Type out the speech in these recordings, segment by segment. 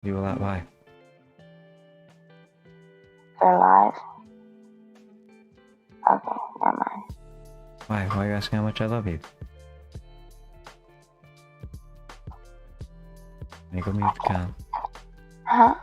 You will that why? They're alive. Okay, never mind. Why? Why are you asking how much I love you? Can you go mute the cam? Huh?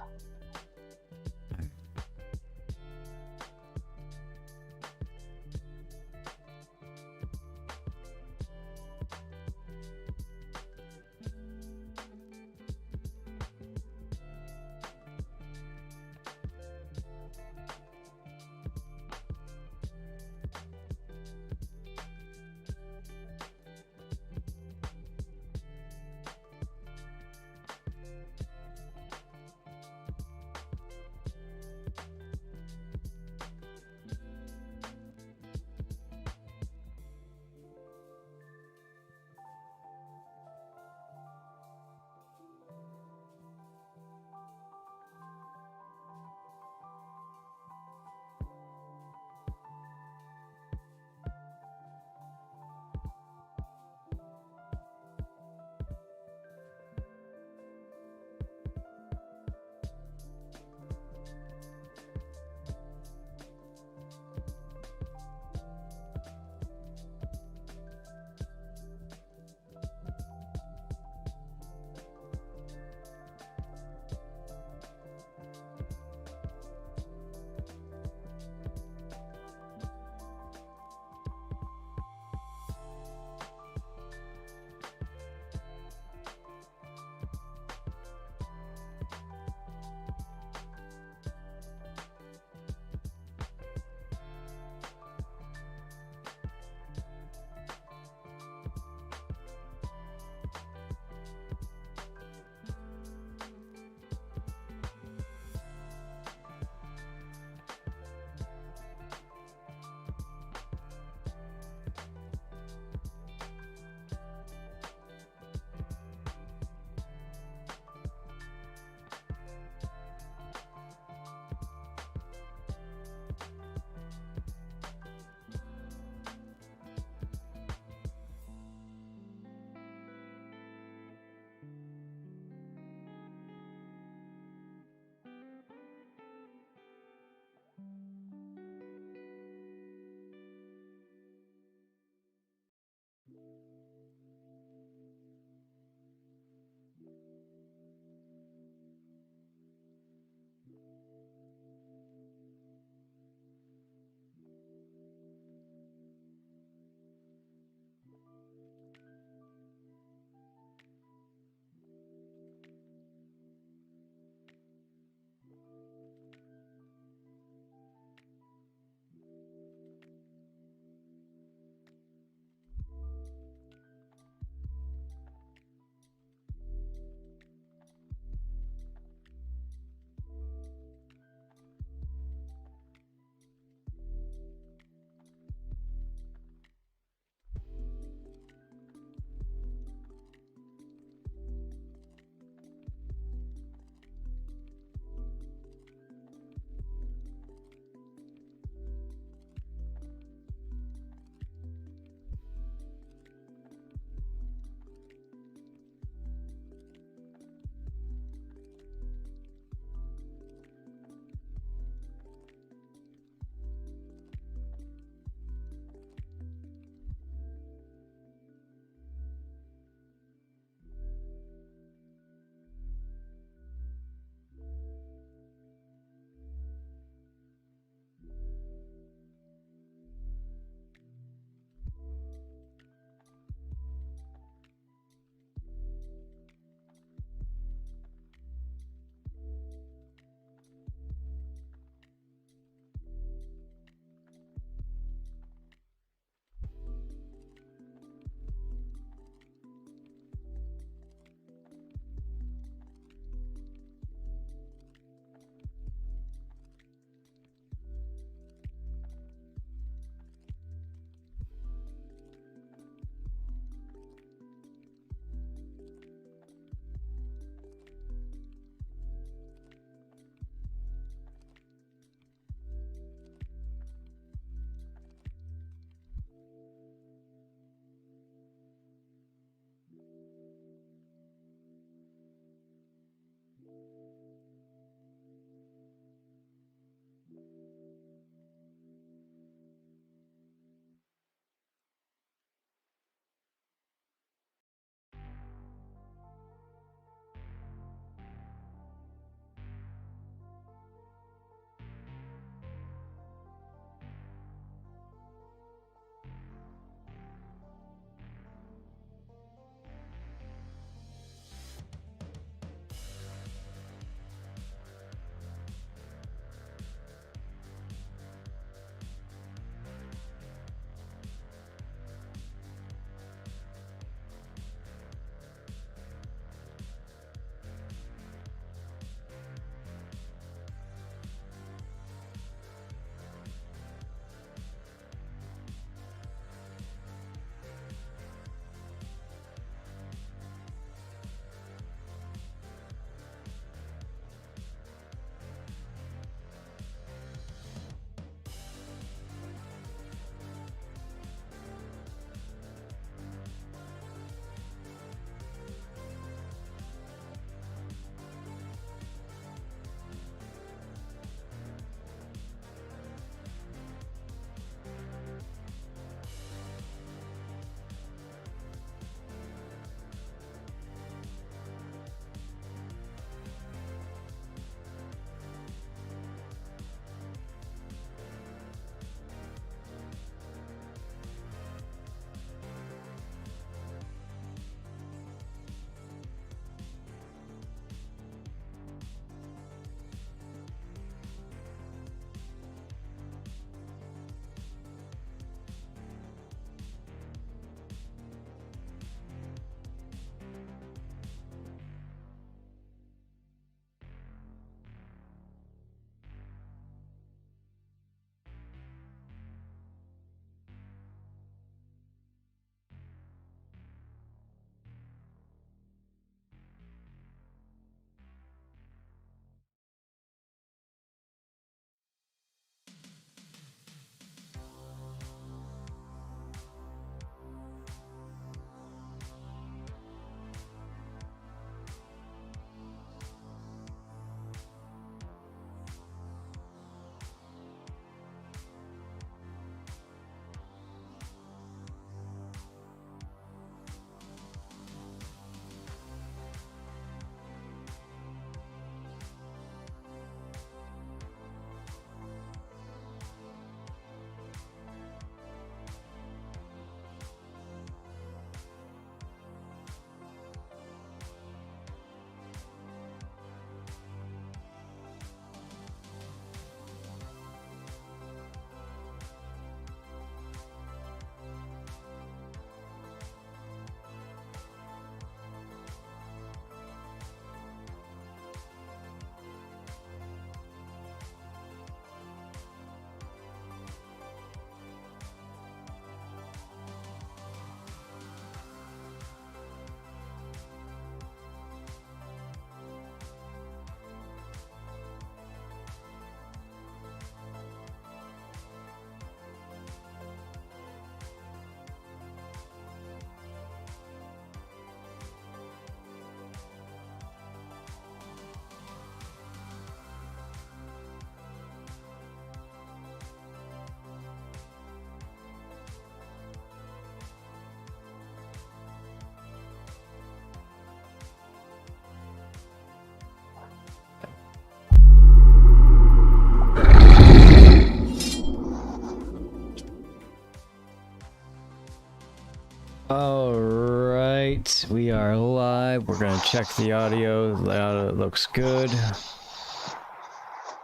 Alright, we are live. We're gonna check the audio. The audio looks good.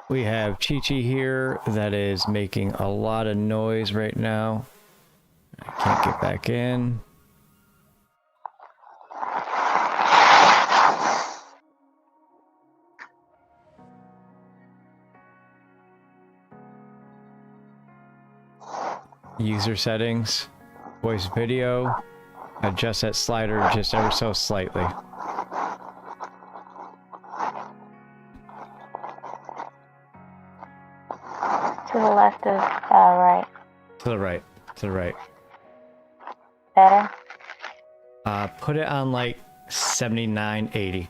We have Chi-Chi here that is making a lot of noise right now. I can't get back in. User settings, voice video, adjust that slider just ever so slightly. To the left of right. To the right, to the right. Better? Put it on like 79, 80.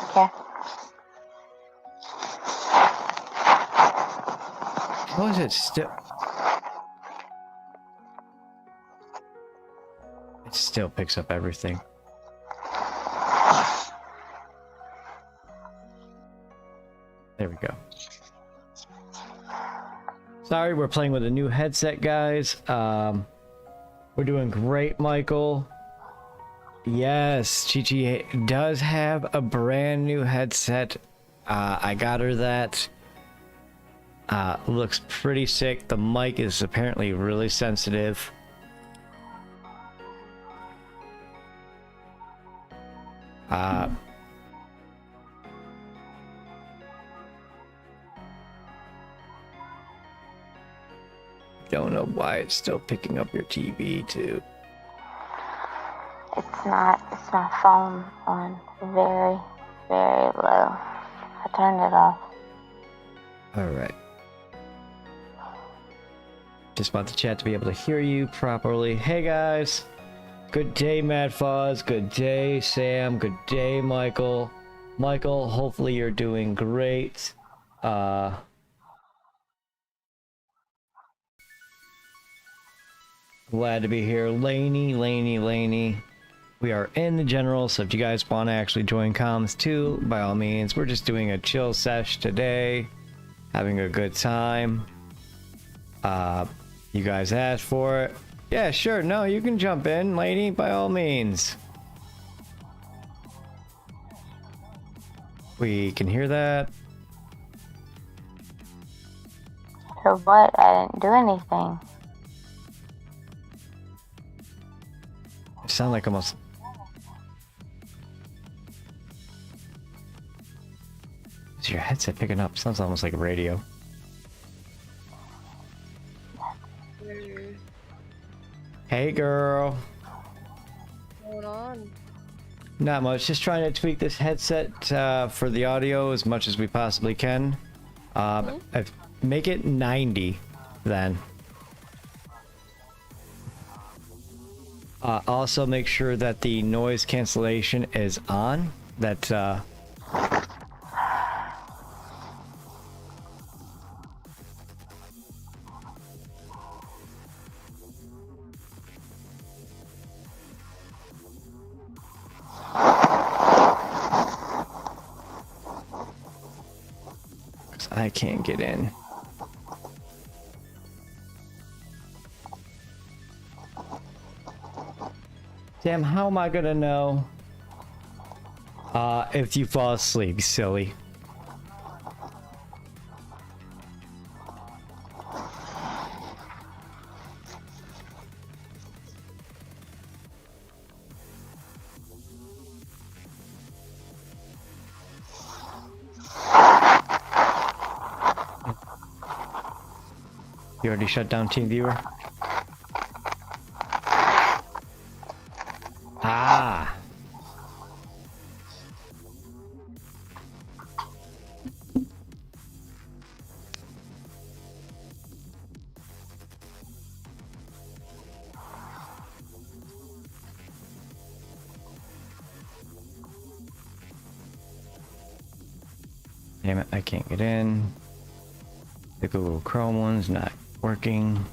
Okay. How is it still? It still picks up everything. There we go. Sorry, we're playing with a new headset, guys. We're doing great, Michael. Yes, Chi-Chi does have a brand new headset. I got her that. Looks pretty sick. The mic is apparently really sensitive. Don't know why it's still picking up your TV too. It's my phone on very, very low. I turned it off. Alright. Just want the chat to be able to hear you properly. Hey guys! Good day, Mad Fuzz. Good day, Sam. Good day, Michael. Michael, hopefully you're doing great. Glad to be here. Laney. We are in the general, so if you guys want to actually join comms too, by all means. We're just doing a chill sesh today. Having a good time. You guys asked for it. Yeah, sure. No, you can jump in, lady, by all means. We can hear that. So what? I didn't do anything. You sound like almost... Is your headset picking up? Sounds almost like a radio. Hey, girl. What's going on? Not much. Just trying to tweak this headset for the audio as much as we possibly can. Make it 90, then. Also, make sure that the noise cancellation is on. That I can't get in. Damn, how am I gonna know if you fall asleep, silly? You already shut down TeamViewer? Ah! Damn it, I can't get in. The Google Chrome one's not working.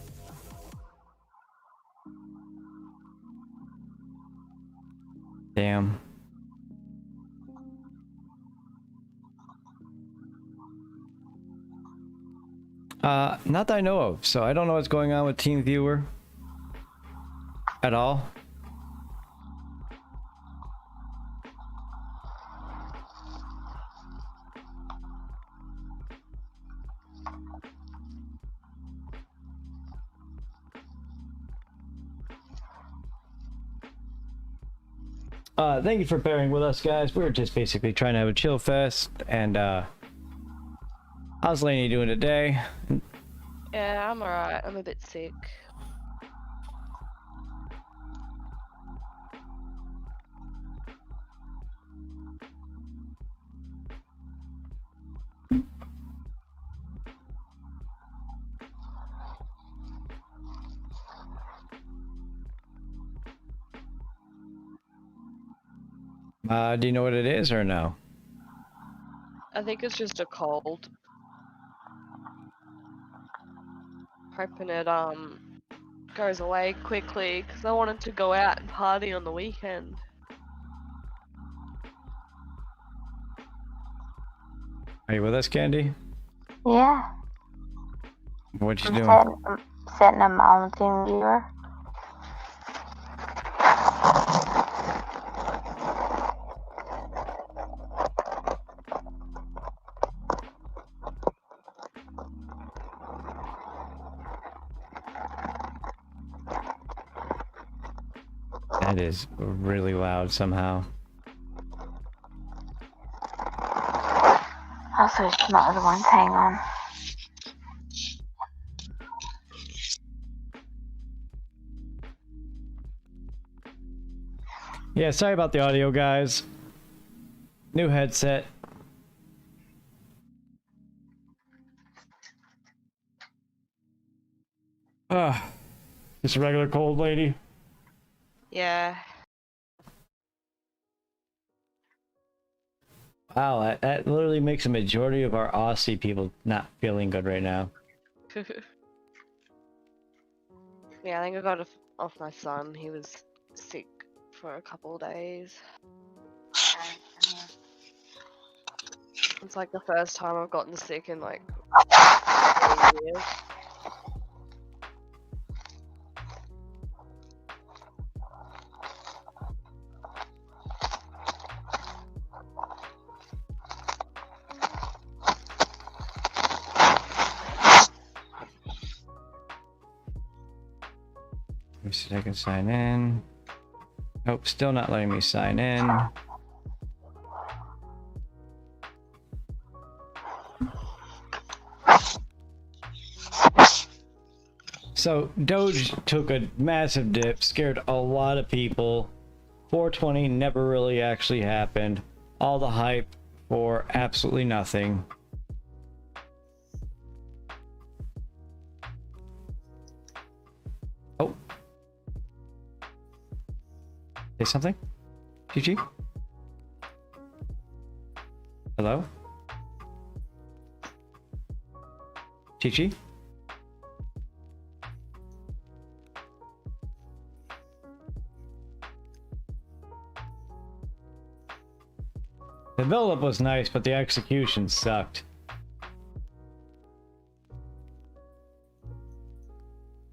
Damn. Not that I know of. So I don't know what's going on with Team Viewer at all. Thank you for bearing with us, guys. We're just basically trying to have a chill fest. And how's Lainey doing today? Yeah, I'm alright. I'm a bit sick. Do you know what it is or no? I think it's just a cold. Hoping it goes away quickly because I wanted to go out and party on the weekend. Are you with us, Candy? Yeah. What you I'm doing? setting a mountain viewer. That is really loud somehow. Also, it's not the ones. Hang on. Yeah, sorry about the audio, guys. New headset. Just a regular cold, lady. Yeah. Wow, that literally makes a majority of our Aussie people not feeling good right now. Yeah, I think I got it off my son. He was sick for a couple of days. It's like the first time I've gotten sick in like 3 years. Let me see if I can sign in. Nope, still not letting me sign in. So Doge took a massive dip, scared a lot of people. 420 never really actually happened. All the hype for absolutely nothing. Oh. Say something? GG? Hello? Chi-Chi? The build-up was nice, but the execution sucked.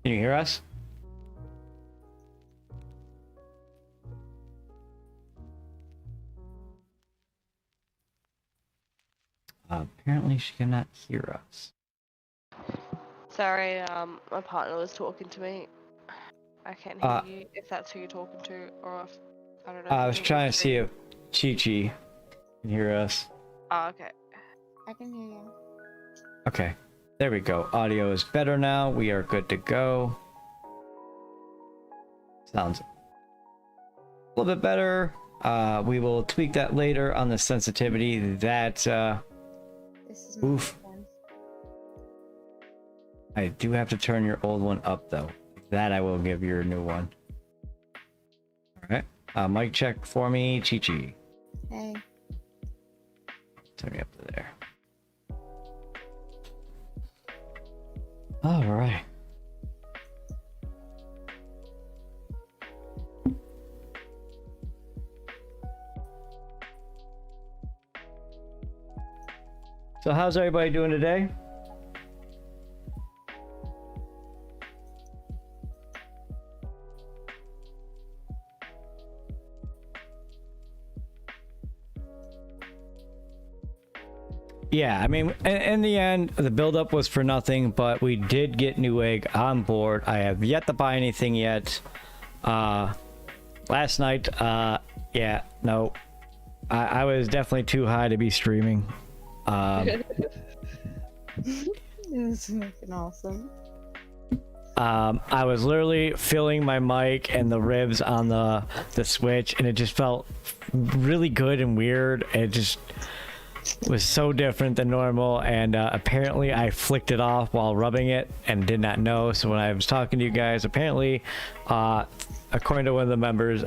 Can you hear us? Apparently she cannot hear us. Sorry, my partner was talking to me. I can't hear you if that's who you're talking to, or if I don't know. I was trying to see if Chi-Chi can hear us. Oh, okay. I can hear you. Okay, there we go. Audio is better now. We are good to go. Sounds a little bit better. We will tweak that later on the sensitivity. That This is my oof. one. I do have to turn your old one up though. That I will give your new one. Alright. Mic check for me, Chi-Chi. Hey. Turn me up to there. Alright. So how's everybody doing today? yeah, I mean, in the end, the buildup was for nothing, but we did get Newegg on board. I have yet to buy anything yet. Last night, yeah, no, I was definitely too high to be streaming. This is fucking awesome. I was literally filling my mic and the ribs on the Switch, and it just felt really good and weird. It just was so different than normal, and apparently I flicked it off while rubbing it and did not know. So when I was talking to you guys, apparently, according to one of the members,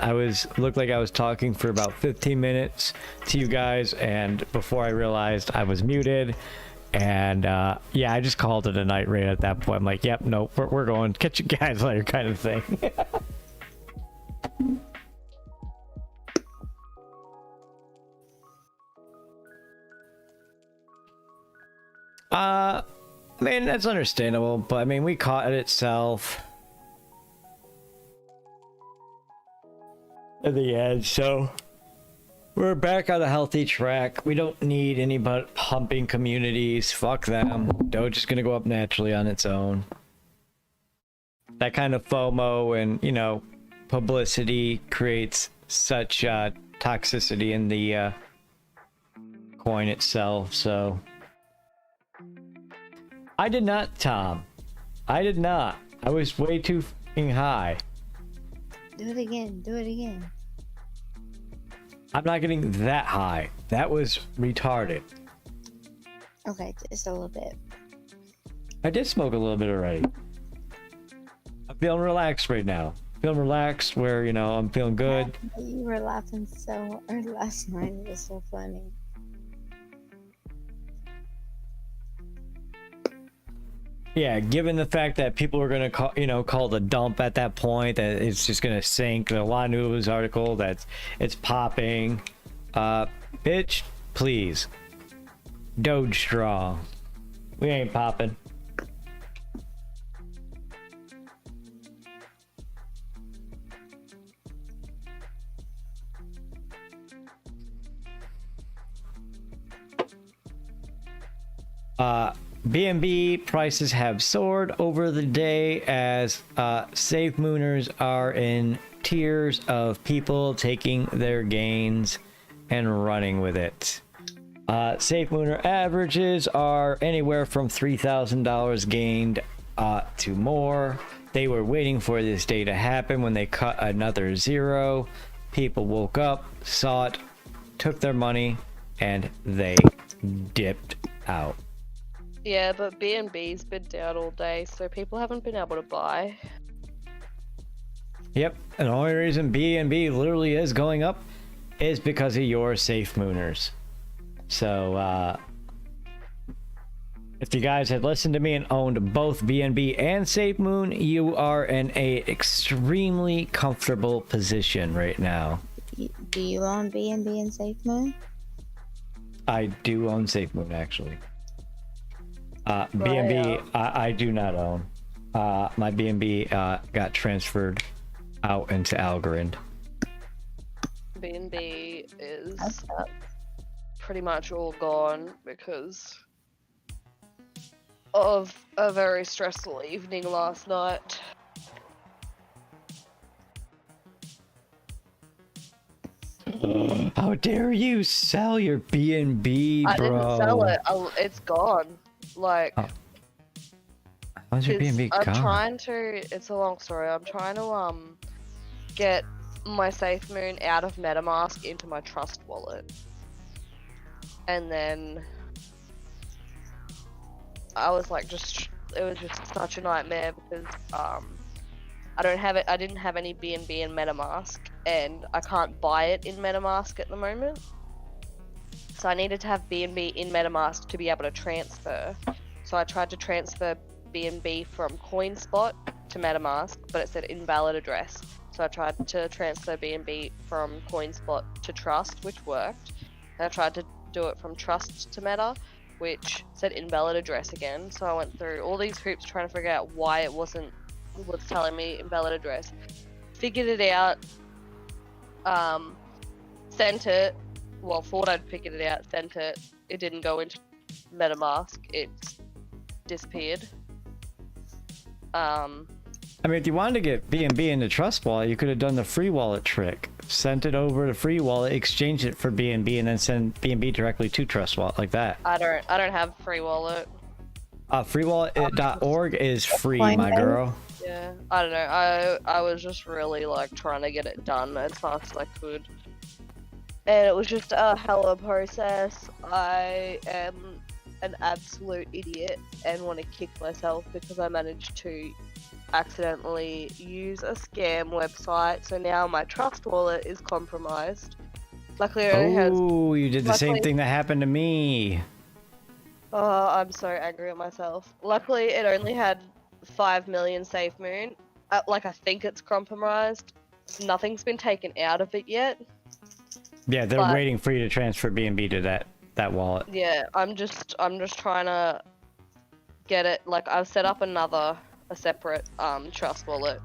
looked like I was talking for about 15 minutes to you guys, and before I realized I was muted. And yeah, I just called it a night right at that point. I'm like, yep, nope, we're going. Catch you guys later, kind of thing. I mean, that's understandable, but I mean, we caught it itself at the end, so we're back on a healthy track. We don't need any but pumping communities. Fuck them. Doge is gonna go up naturally on its own. That kind of FOMO and, you know, publicity creates such toxicity in the coin itself, so. I did not, Tom. I did not. I was way too fucking high. Do it again. Do it again. I'm not getting that high. That was retarded. Okay, just a little bit. I did smoke a little bit already. I'm feeling relaxed right now. Feeling relaxed where, you know, I'm feeling good. You were laughing so hard last night. It was so funny. Yeah, given the fact that people are gonna call the dump at that point, that it's just gonna sink. A lot of news article that it's popping. Bitch, please. Doge strong. We ain't popping. BNB prices have soared over the day as safe mooners are in tiers of people taking their gains and running with it. Safe mooner averages are anywhere from $3,000 gained to more. They were waiting for this day to happen when they cut another zero. People woke up, saw it, took their money, and they dipped out. Yeah, but BNB's been down all day, so people haven't been able to buy. Yep, and the only reason BNB literally is going up is because of your safe mooners. So, if you guys had listened to me and owned both BNB and Safe Moon, you are in a extremely comfortable position right now. Do you own BNB and Safe Moon? I do own Safe Moon, actually. BNB, I do not own. My BNB got transferred out into Algorand. BNB is pretty much all gone because of a very stressful evening last night. How dare you sell your BNB, bro? I didn't sell it. It's gone. Like, how's your BNB gone? I'm trying to. It's a long story. I'm trying to get my Safe Moon out of MetaMask into my Trust wallet, and then I was like, it was just such a nightmare because I don't have it. I didn't have any BNB in MetaMask, and I can't buy it in MetaMask at the moment. So I needed to have BNB in MetaMask to be able to transfer. So I tried to transfer BNB from CoinSpot to MetaMask, but it said invalid address. So I tried to transfer BNB from CoinSpot to Trust, which worked. And I tried to do it from Trust to Meta, which said invalid address again. So I went through all these hoops trying to figure out why it was telling me invalid address. Figured it out, sent it. Well, thought I'd figured it out, sent it. It didn't go into MetaMask, it's disappeared. I mean, if you wanted to get BNB into Trust Wallet, you could have done the free wallet trick. Sent it over to free wallet, exchanged it for BNB, and then send BNB directly to Trust Wallet like that. I don't have free wallet. Freewallet.org is free, Coin my though? girl. Yeah, I don't know. I was just really like trying to get it done as fast as I could, and it was just a hell of a process. I am an absolute idiot and want to kick myself because I managed to accidentally use a scam website, so now my Trust Wallet is compromised. Luckily, it only has. Oh, you did the same luckily- thing that happened to me. Oh, I'm so angry at myself. Luckily, it only had 5 million safe moon. Like, I think it's compromised. Nothing's been taken out of it yet. Yeah, they're But- waiting for you to transfer BNB to that wallet. Yeah, I'm just trying to get it. Like, I've set up a separate Trust Wallet,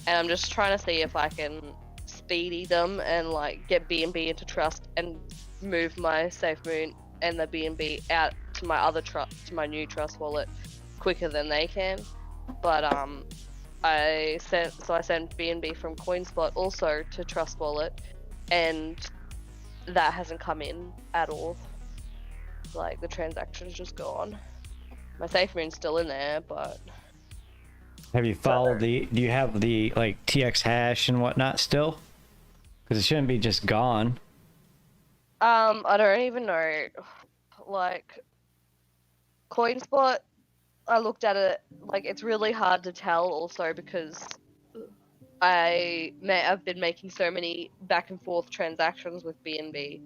and I'm just trying to see if I can speedy them and like get BNB into Trust and move my safe moon and the BNB out to my new Trust Wallet quicker than they can. But I sent BNB from CoinSpot also to Trust Wallet, and that hasn't come in at all. Like, the transaction's just gone. My safe moon's still in there, but Have you followed do you have the like TX hash and whatnot still? Because it shouldn't be just gone. I don't even know. Like, CoinSpot, I looked at it, like, it's really hard to tell also because I've been making so many back and forth transactions with BNB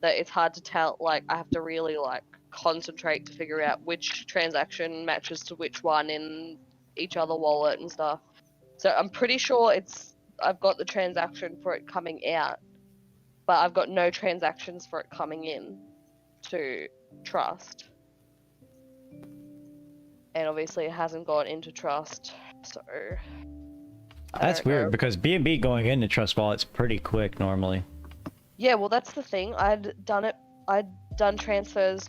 that it's hard to tell. Like, I have to really like concentrate to figure out which transaction matches to which one in each other wallet and stuff. So I'm pretty sure I've got the transaction for it coming out, but I've got no transactions for it coming in to Trust. And obviously it hasn't gone into Trust, so I That's don't know. weird because BNB going into Trust Wallet's pretty quick normally. Yeah, well, that's the thing. I'd done transfers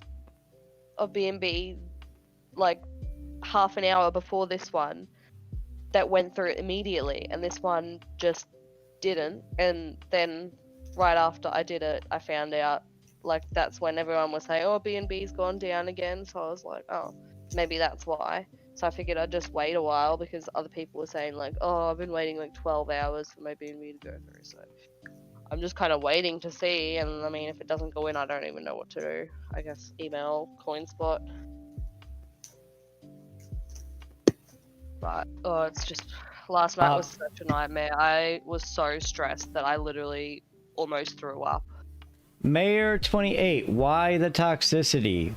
of BNB like half an hour before this one that went through immediately, and this one just didn't. And then right after I did it, I found out, like, that's when everyone was saying, oh, BNB's gone down again. So I was like, oh, maybe that's why. So I figured I'd just wait a while because other people were saying, like, oh, I've been waiting like 12 hours for my BNB to go through. So I'm just kind of waiting to see. And I mean, if it doesn't go in, I don't even know what to do. I guess email CoinSpot. But, oh, it's just, last night was such a nightmare. I was so stressed that I literally almost threw up. Mayor 28, why the toxicity?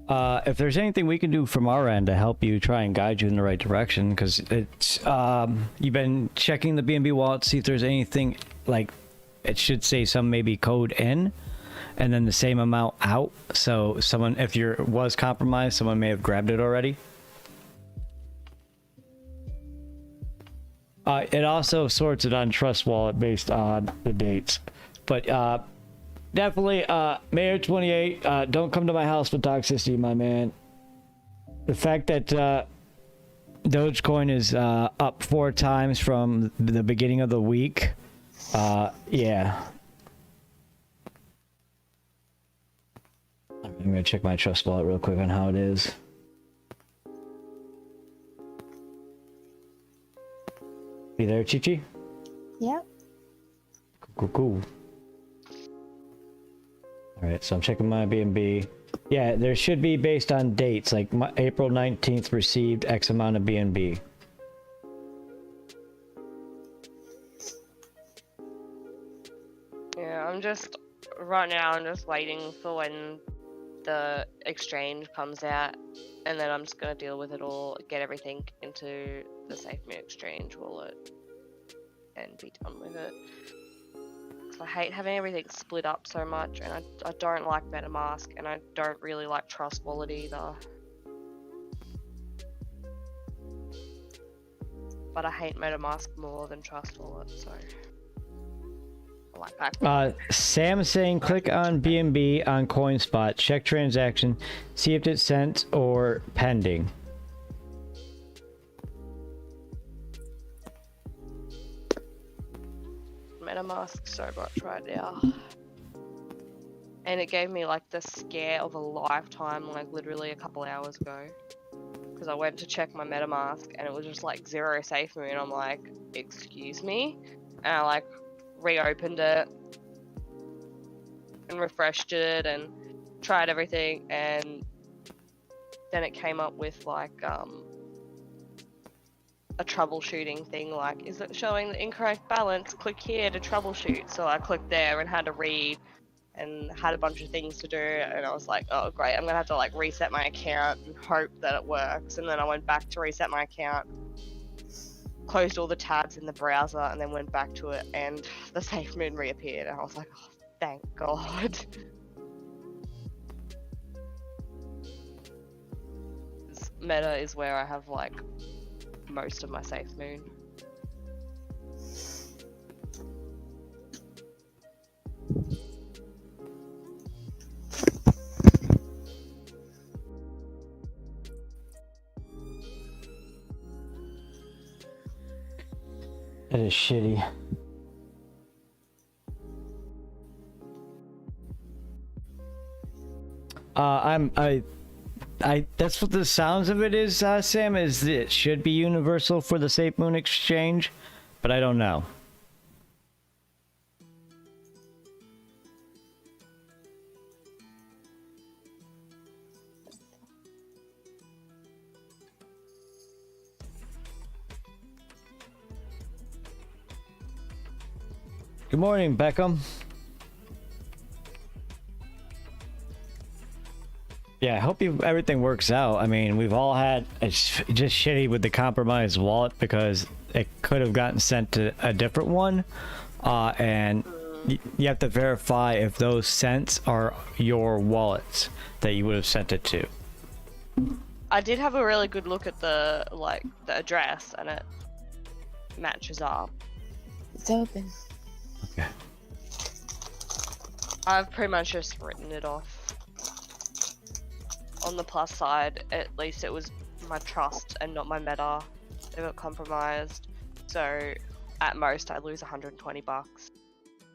If there's anything we can do from our end to help you try and guide you in the right direction, because it's you've been checking the BNB wallet, see if there's anything, like, it should say some maybe code in and then the same amount out, so someone, if was compromised, someone may have grabbed it already. It also sorts it on Trust Wallet based on the dates, but definitely, Mayor 28, don't come to my house with toxicity, my man. The fact that Dogecoin is up 4 times from the beginning of the week, yeah. I'm gonna check my Trust Wallet real quick on how it is. You there, Chichi? Yep. Cool. Alright, so I'm checking my BNB. Yeah, there should be based on dates, like April 19th received X amount of BNB. Yeah, right now I'm just waiting for when the exchange comes out, and then I'm just gonna deal with it all, get everything into the SafeMe exchange wallet, and be done with it. 'Cause I hate having everything split up so much, and I don't like MetaMask, and I don't really like Trust Wallet either. But I hate MetaMask more than Trust Wallet, so Sam is saying click on BNB on CoinSpot, check transaction, see if it's sent or pending. MetaMask so much right now. And it gave me like the scare of a lifetime, like literally a couple hours ago. Because I went to check my MetaMask and it was just like 0 safe moon. I'm like, excuse me? And I like reopened it and refreshed it and tried everything, and then it came up with like a troubleshooting thing, like, is it showing the incorrect balance? Click here to troubleshoot. So I clicked there and had to read and had a bunch of things to do, and I was like, oh great, I'm gonna have to like reset my account and hope that it works. And then I went back to reset my account, closed all the tabs in the browser, and then went back to it, and the safe moon reappeared, and I was like, oh, thank God. Meta is where I have like most of my safe moon. That is shitty. That's what the sounds of it is, Sam, is it should be universal for the Safe Moon exchange, but I don't know. Good morning, Beckham. Yeah, I hope everything works out. I mean, we've all had, it's just shitty with the compromised wallet because it could have gotten sent to a different one. And you have to verify if those cents are your wallets that you would have sent it to. I did have a really good look at the address, and it matches up. It's open. Okay. I've pretty much just written it off. On the plus side, at least it was my trust and not my meta that got compromised. So at most I lose 120 bucks.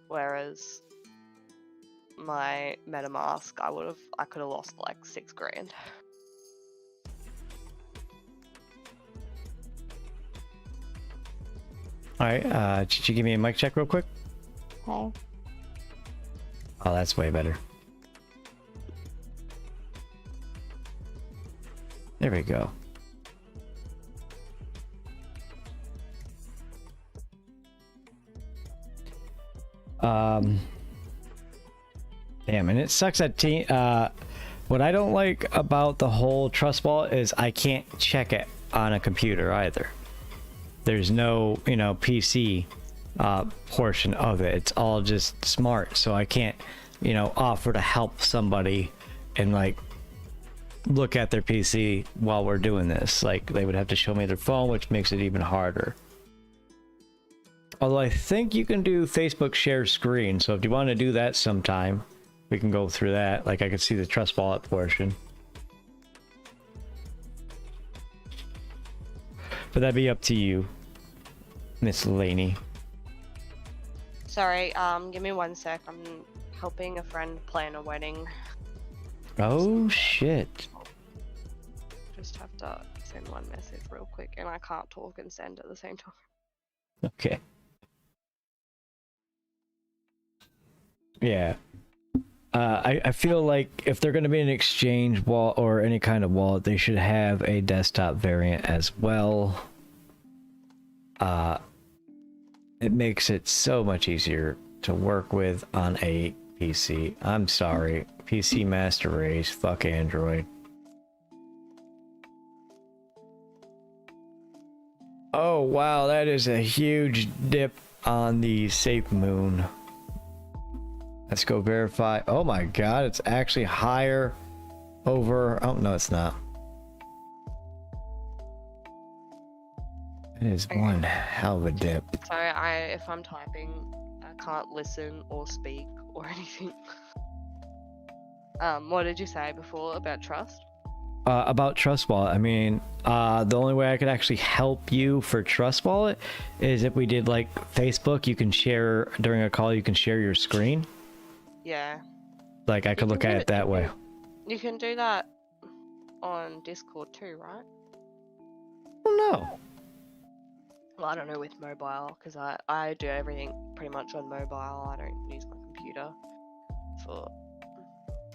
Whereas my MetaMask, I could have lost like 6 grand. Alright, could you give me a mic check real quick? Okay. Oh, that's way better. There we go. Damn, and it sucks that what I don't like about the whole trust wallet is I can't check it on a computer either. There's no, PC portion of it. It's all just smart, so I can't, offer to help somebody and like look at their PC while we're doing this. Like, they would have to show me their phone, which makes it even harder. Although I think you can do Facebook share screen, so if you want to do that sometime, we can go through that. Like, I could see the trust wallet portion. But that'd be up to you, Miss Laney. Sorry, give me 1 sec. I'm helping a friend plan a wedding. Oh shit. Just have to send one message real quick, and I can't talk and send at the same time. Okay. Yeah. I feel like if they're going to be an exchange wallet or any kind of wallet, they should have a desktop variant as well. It makes it so much easier to work with on a PC. I'm sorry. PC Master Race. Fuck Android. Oh, wow. That is a huge dip on the Safe Moon. Let's go verify. Oh my god, it's actually higher over... Oh, no, it's not. It is one hell of a dip. So if I'm typing, I can't listen or speak or anything. What did you say before about trust? About Trust Wallet, I mean, the only way I could actually help you for Trust Wallet is if we did like Facebook. You can share during a call. You can share your screen. Yeah. Like I could look at it that way. You can do that on Discord too, right? Oh no. Well, I don't know with mobile, because I do everything pretty much on mobile. I don't use my computer for...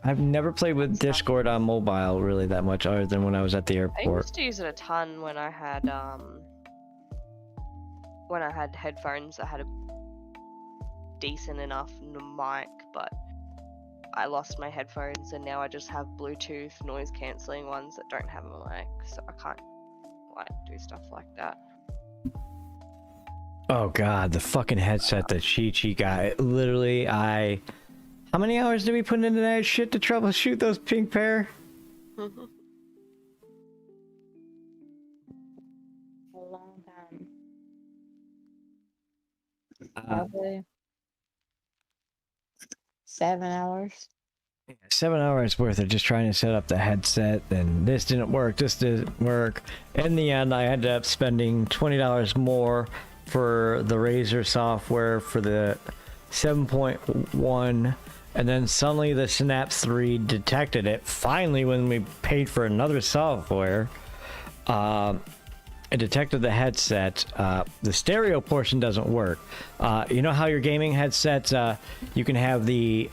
I've never played with Discord on mobile really that much, other than when I was at the I airport. used to use it a ton when I had headphones that had a decent enough mic, but I lost my headphones and now I just have Bluetooth noise cancelling ones that don't have a mic, so I can't like do stuff like that. Oh god, the fucking headset that Chi got. Literally, how many hours did we put into that shit to troubleshoot those pink pair? A long time. Probably 7 hours. 7 hours worth of just trying to set up the headset, and this didn't work, this didn't work. In the end, I ended up spending $20 more for the Razer software for the 7.1, and then suddenly the Synapse 3 detected it. Finally, when we paid for another software, it detected the headset. The stereo portion doesn't work. You know how your gaming headsets, you can have the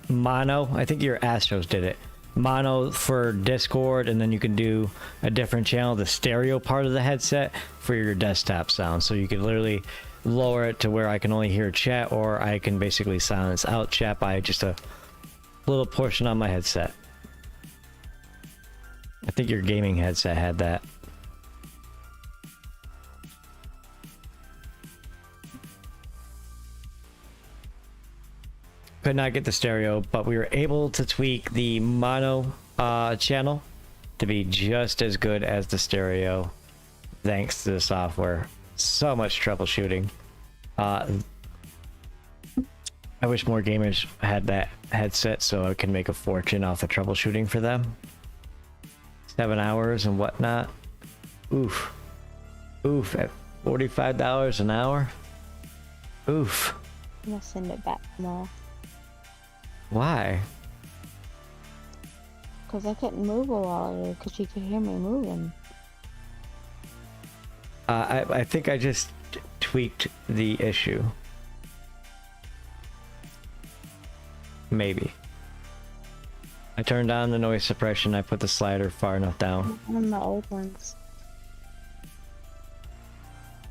mono, I think your Astros did it, mono for Discord, and then you can do a different channel, the stereo part of the headset, for your desktop sound. So you could literally lower it to where I can only hear chat, or I can basically silence out chat by just a little portion on my headset. I think your gaming headset had that. Could not get the stereo, but we were able to tweak the mono channel to be just as good as the stereo, thanks to the software. So much troubleshooting. I wish more gamers had that headset so I can make a fortune off the troubleshooting for them. 7 hours and whatnot. Oof. Oof, at $45 an hour. Oof. I'm gonna send it back tomorrow. Why? Because I couldn't move a while ago because you could hear me moving. I think I just tweaked the issue. Maybe. I turned on the noise suppression. I put the slider far enough down. On the old ones.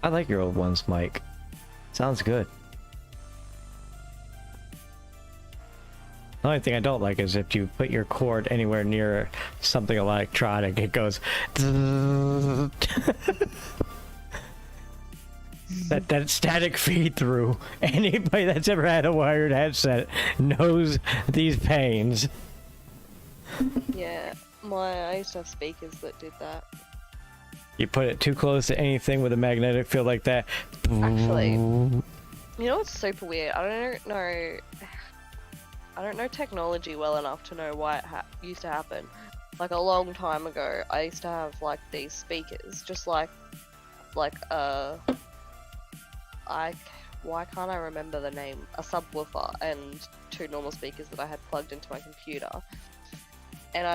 I like your old ones, Mike. Sounds good. The only thing I don't like is if you put your cord anywhere near something electronic, it goes. that static feed through. Anybody that's ever had a wired headset knows these pains. Yeah, I used to have speakers that did that. You put it too close to anything with a magnetic field like that. Actually, you know what's super weird? I don't know technology well enough to know why it used to happen. Like a long time ago, I used to have like these speakers, just like why can't I remember the name? A subwoofer and two normal speakers that I had plugged into my computer. And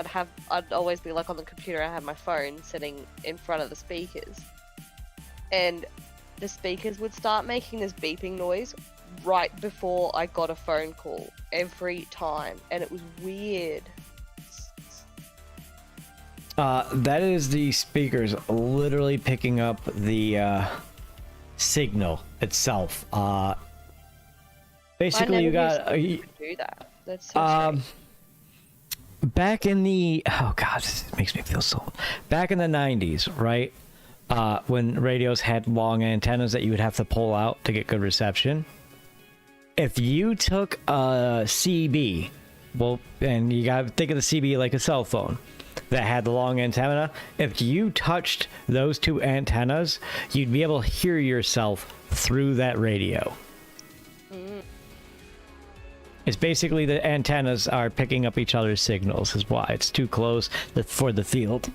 I'd always be like on the computer, I had my phone sitting in front of the speakers. And the speakers would start making this beeping noise right before I got a phone call every time, and it was weird. That is the speakers literally picking up the signal itself. Basically, you got do that. That's so strange. Back in the this makes me feel so. Back in the 90s, right? When radios had long antennas that you would have to pull out to get good reception. If you took a CB, well, and you gotta think of the CB like a cell phone. that had the long antenna. If you touched those two antennas, you'd be able to hear yourself through that radio. It's basically the antennas are picking up each other's signals, is why it's too close for the field.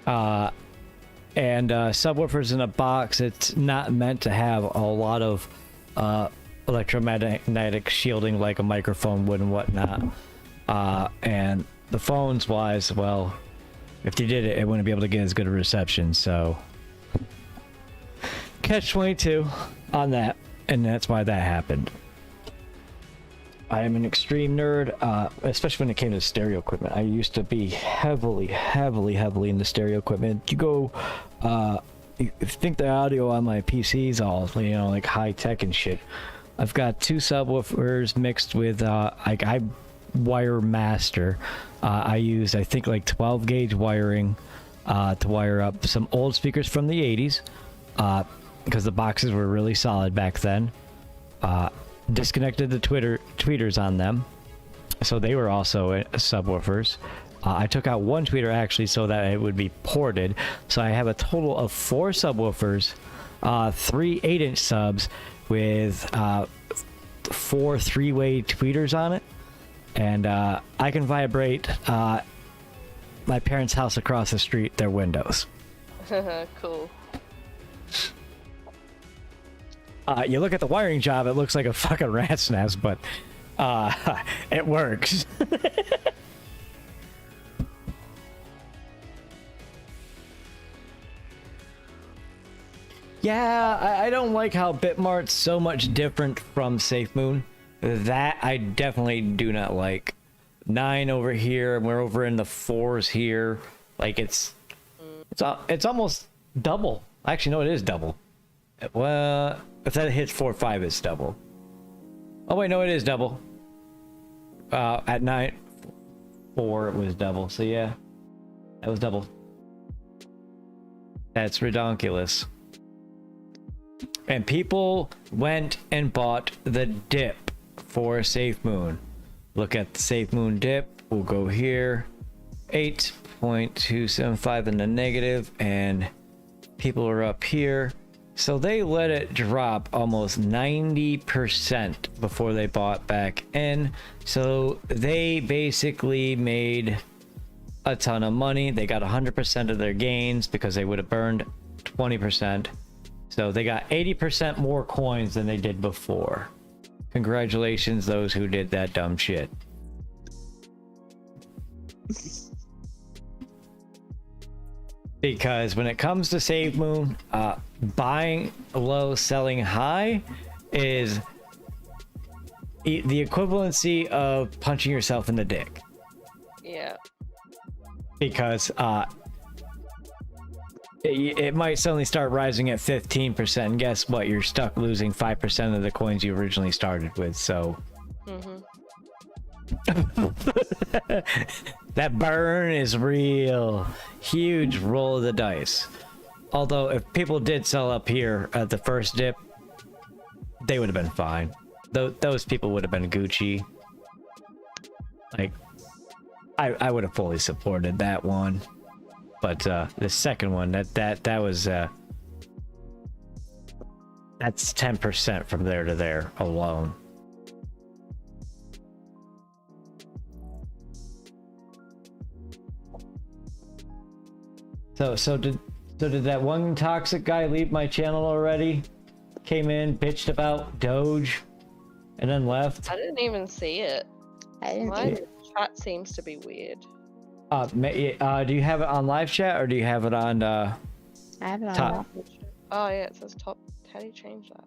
And subwoofers in a box, it's not meant to have a lot of electromagnetic shielding like a microphone would and whatnot. And the phones wise, well, if you did it, it wouldn't be able to get as good a reception, so catch 22 on that, and that's why that happened. I am an extreme nerd, especially when it came to stereo equipment. I used to be heavily into stereo equipment. You go, if you think the audio on my PC is all, you know, like high tech and shit. I've got 2 subwoofers mixed with, I wire master. I use, I think, like 12 gauge wiring to wire up some old speakers from the 80s, because the boxes were really solid back then. Disconnected the tweeters on them, so they were also subwoofers. I took out one tweeter actually so that it would be ported, so I have a total of 4 subwoofers, 3 8-inch subs with 4 3-way tweeters on it, and I can vibrate my parents' house across the street, their windows. Cool. You look at the wiring job, it looks like a fucking rat's nest, but it works. Yeah, I don't like how Bitmart's so much different from SafeMoon. That I definitely do not like. 9 over here, and we're over in the 4s here. Like it's almost double. Actually, no, it is double. Well, if that hits 4.5, it's double. Oh wait, no, it is double. At 9.4, it was double. So yeah, that was double. That's redonkulous. And people went and bought the dip for SafeMoon. Look at the SafeMoon dip. We'll go here. 8.275 in the negative, and people are up here. So they let it drop almost 90% before they bought back in. So they basically made a ton of money. They got 100% of their gains because they would have burned 20%. So they got 80% more coins than they did before. Congratulations, those who did that dumb shit. Because when it comes to SafeMoon, buying low, selling high is the equivalency of punching yourself in the dick. Yeah. Because it might suddenly start rising at 15%, and guess what? You're stuck losing 5% of the coins you originally started with, so... That burn is real. Huge roll of the dice. Although, if people did sell up here at the first dip, they would have been fine. Those people would have been Gucci. Like, I would have fully supported that one. But the second one, that was that's 10% from there to there alone. So did that one toxic guy leave my channel already? Came in, bitched about Doge, and then left. I didn't even see it. I didn't My see it. chat seems to be weird. Do you have it on live chat or do you have it on I have it on top? Oh yeah, it says top. How do you change that?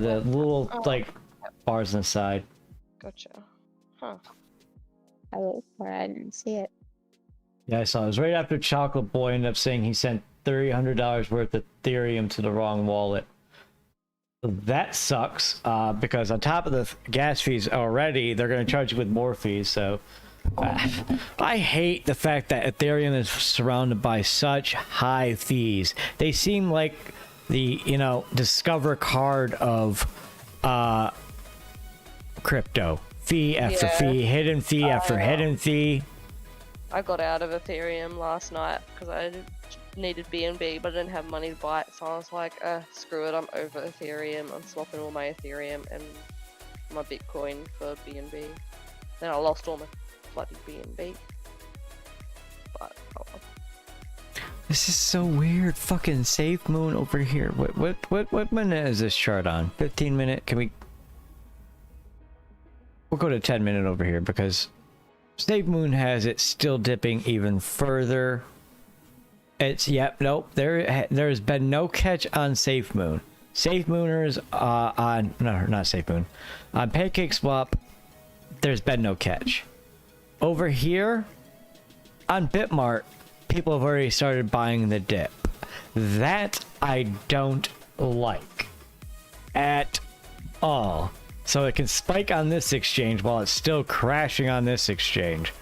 The little like bars on the side. Gotcha. Huh. I looked for it. I didn't see it. Yeah, I saw it. It was right after Chocolate Boy ended up saying he sent $300 worth of Ethereum to the wrong wallet. That sucks, because on top of the gas fees already, they're going to charge you with more fees, so... I hate the fact that Ethereum is surrounded by such high fees. They seem like the, Discover card of crypto fee after Yeah. fee, hidden fee after hidden fee. I got out of Ethereum last night because I needed BNB, but I didn't have money to buy it, so I was like, screw it, I'm over Ethereum. I'm swapping all my Ethereum and my Bitcoin for BNB. Then I lost all my bloody BNB. But oh well. This is so weird. Fucking Safe Moon over here. What minute is this chart on? 15 minute. Can we? We'll go to 10 minute over here because Safe Moon has it still dipping even further. It's nope. There's been no catch on Safe Moon. Safe Mooners on not Safe Moon on Pancake Swap. There's been no catch. Over here on Bitmart, people have already started buying the dip. That I don't like at all. So it can spike on this exchange while it's still crashing on this exchange.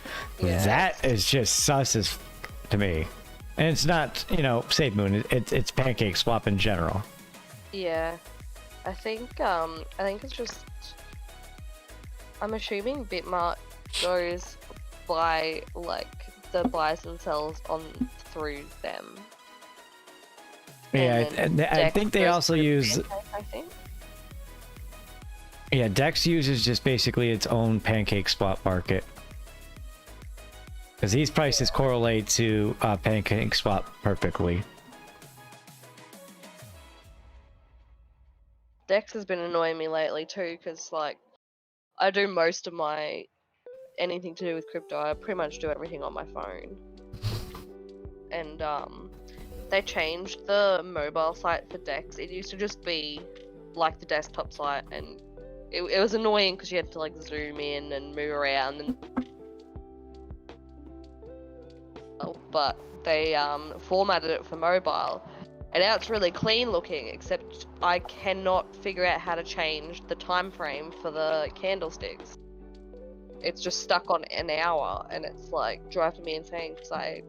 Yeah. That is just sus as to me. And it's not, Safe Moon. It's Pancake Swap in general. Yeah, I think it's just. I'm assuming Bitmart goes by like the buys and sells on through them. Yeah, And then and I think they Dex also goes use. through Pancake, I think. Yeah, Dex uses just basically its own Pancake Swap market. Because these prices correlate to Pancake Swap perfectly. Dex has been annoying me lately too, because like I do most of my anything to do with crypto. I pretty much do everything on my phone. And they changed the mobile site for Dex. It used to just be like the desktop site, and it was annoying because you had to like zoom in and move around and but they formatted it for mobile, and now it's really clean looking, except I cannot figure out how to change the time frame for the candlesticks. It's just stuck on an hour, and it's like driving me insane because I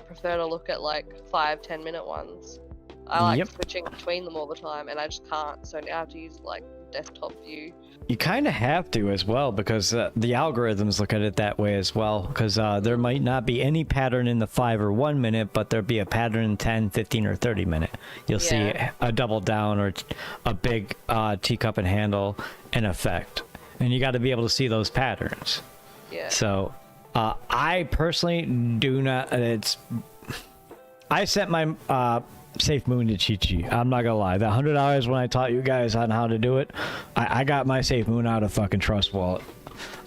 prefer to look at like 5-10 minute ones. I like switching between them all the time, and I just can't, so now I have to use like desktop view. You kind of have to as well, because the algorithms look at it that way as well, because there might not be any pattern in the 5 or 1 minute, but there'll be a pattern in 10, 15, or 30 minute. You'll see a double down or a big teacup and handle in effect, and you got to be able to see those patterns. Yeah. So I personally do not. I sent my Safe Moon to Chi-Chi. I'm not gonna lie. The $100 when I taught you guys on how to do it, I got my Safe Moon out of fucking Trust Wallet.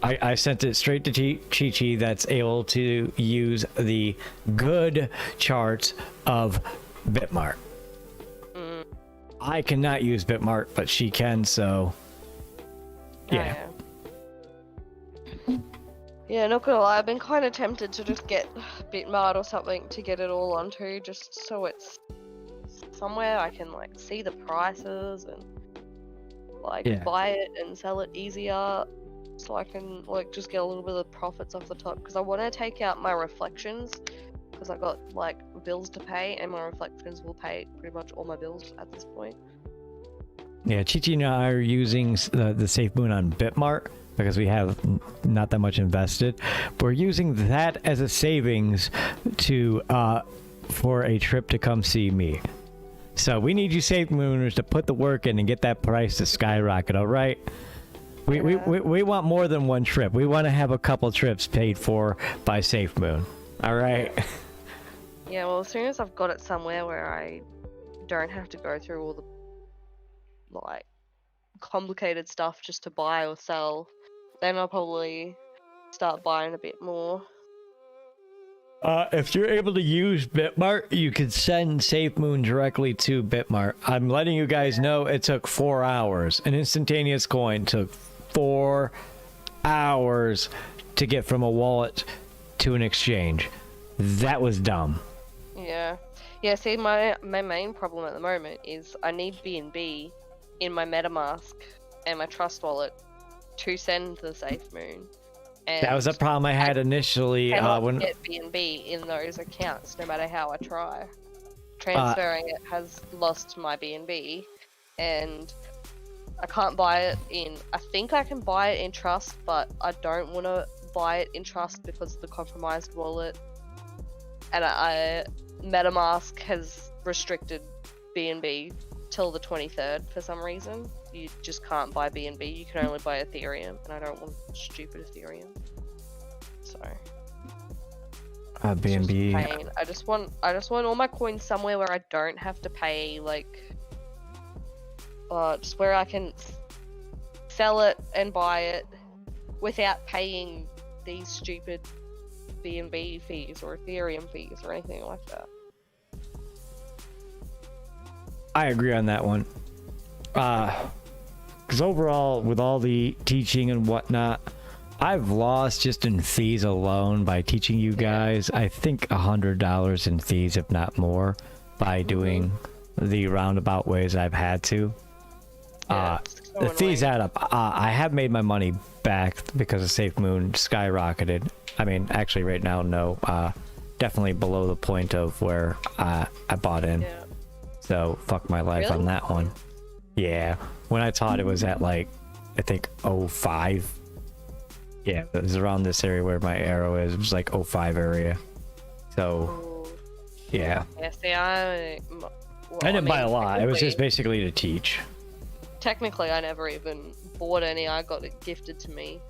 I sent it straight to Chi-Chi that's able to use the good charts of Bitmart. I cannot use Bitmart, but she can, so yeah. Yeah, not gonna lie, I've been kind of tempted to just get Bitmart or something to get it all onto, just so it's somewhere I can like see the prices and like buy it and sell it easier, so I can like just get a little bit of profits off the top, because I want to take out my reflections, because I got like bills to pay, and my reflections will pay pretty much all my bills at this point. Yeah, Chi-Chi and I are using the Safe Moon on Bitmart because we have not that much invested. We're using that as a savings to for a trip to come see me. So we need you Safe Mooners to put the work in and get that price to skyrocket, all right? We want more than one trip. We want to have a couple trips paid for by Safe Moon, all right? Yeah, well, as soon as I've got it somewhere where I don't have to go through all the like complicated stuff just to buy or sell, then I'll probably start buying a bit more. If you're able to use Bitmart, you can send Safe Moon directly to Bitmart. I'm letting you guys know it took 4 hours. An instantaneous coin took 4 hours to get from a wallet to an exchange. That was dumb. Yeah. Yeah, see, my main problem at the moment is I need BNB in my MetaMask and my Trust Wallet to send the Safe Moon. And that was a problem I had initially. When get BNB in those accounts, no matter how I try. Transferring it has lost my BNB, and I can't buy it in. I think I can buy it in Trust, but I don't want to buy it in Trust because of the compromised wallet. And MetaMask has restricted BNB till the 23rd for some reason. You just can't buy BNB. You can only buy Ethereum, and I don't want stupid Ethereum. So. BNB. I just want all my coins somewhere where I don't have to pay, like, just where I can sell it and buy it without paying these stupid BNB fees or Ethereum fees or anything like that. I agree on that one. Because overall, with all the teaching and whatnot, I've lost just in fees alone by teaching you guys, I think $100 in fees, if not more, by doing the roundabout ways I've had to. Yeah, The fees add up. I have made my money back because of Safe Moon skyrocketed. I mean, actually right now, no. Definitely below the point of where I bought in. Yeah. So, fuck my life on that one. Yeah. When I taught, it was at, like, I think 05. Yeah, it was around this area where my arrow is. It was like 05 area. So, yeah. Yeah, see, I didn't buy a lot. It was just basically to teach. Technically, I never even bought any. I got it gifted to me.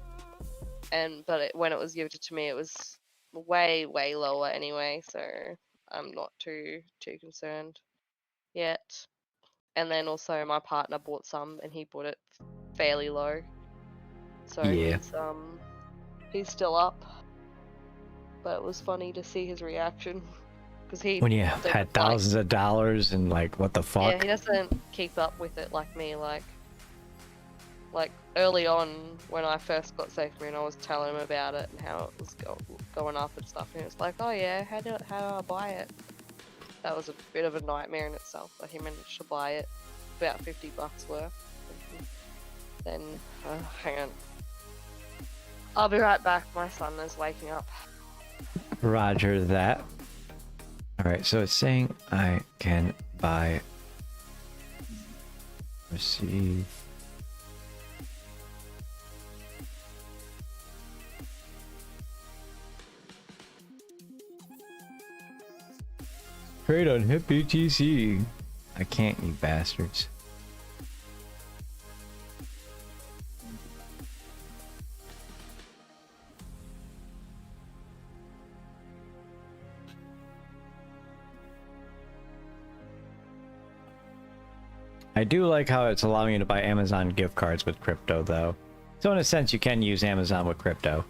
But when it was gifted to me, it was way lower anyway, so I'm not too concerned yet. And then also my partner bought some, and he bought it fairly low. So yeah. he's still up. But it was funny to see his reaction because he when you had thousands of dollars and like what the fuck. Yeah, he doesn't keep up with it like me. Like early on when I first got Safe Moon, I was telling him about it and how it was going up and stuff, and he was like, "Oh yeah, how do I buy it?" That was a bit of a nightmare in itself, but he managed to buy it, about $50 worth. Then, hang on. I'll be right back. My son is waking up. Roger that. Alright, so it's saying I can buy, receive, trade on HIP BTC. I can't, you bastards. I do like how it's allowing you to buy Amazon gift cards with crypto, though. So in a sense, you can use Amazon with crypto.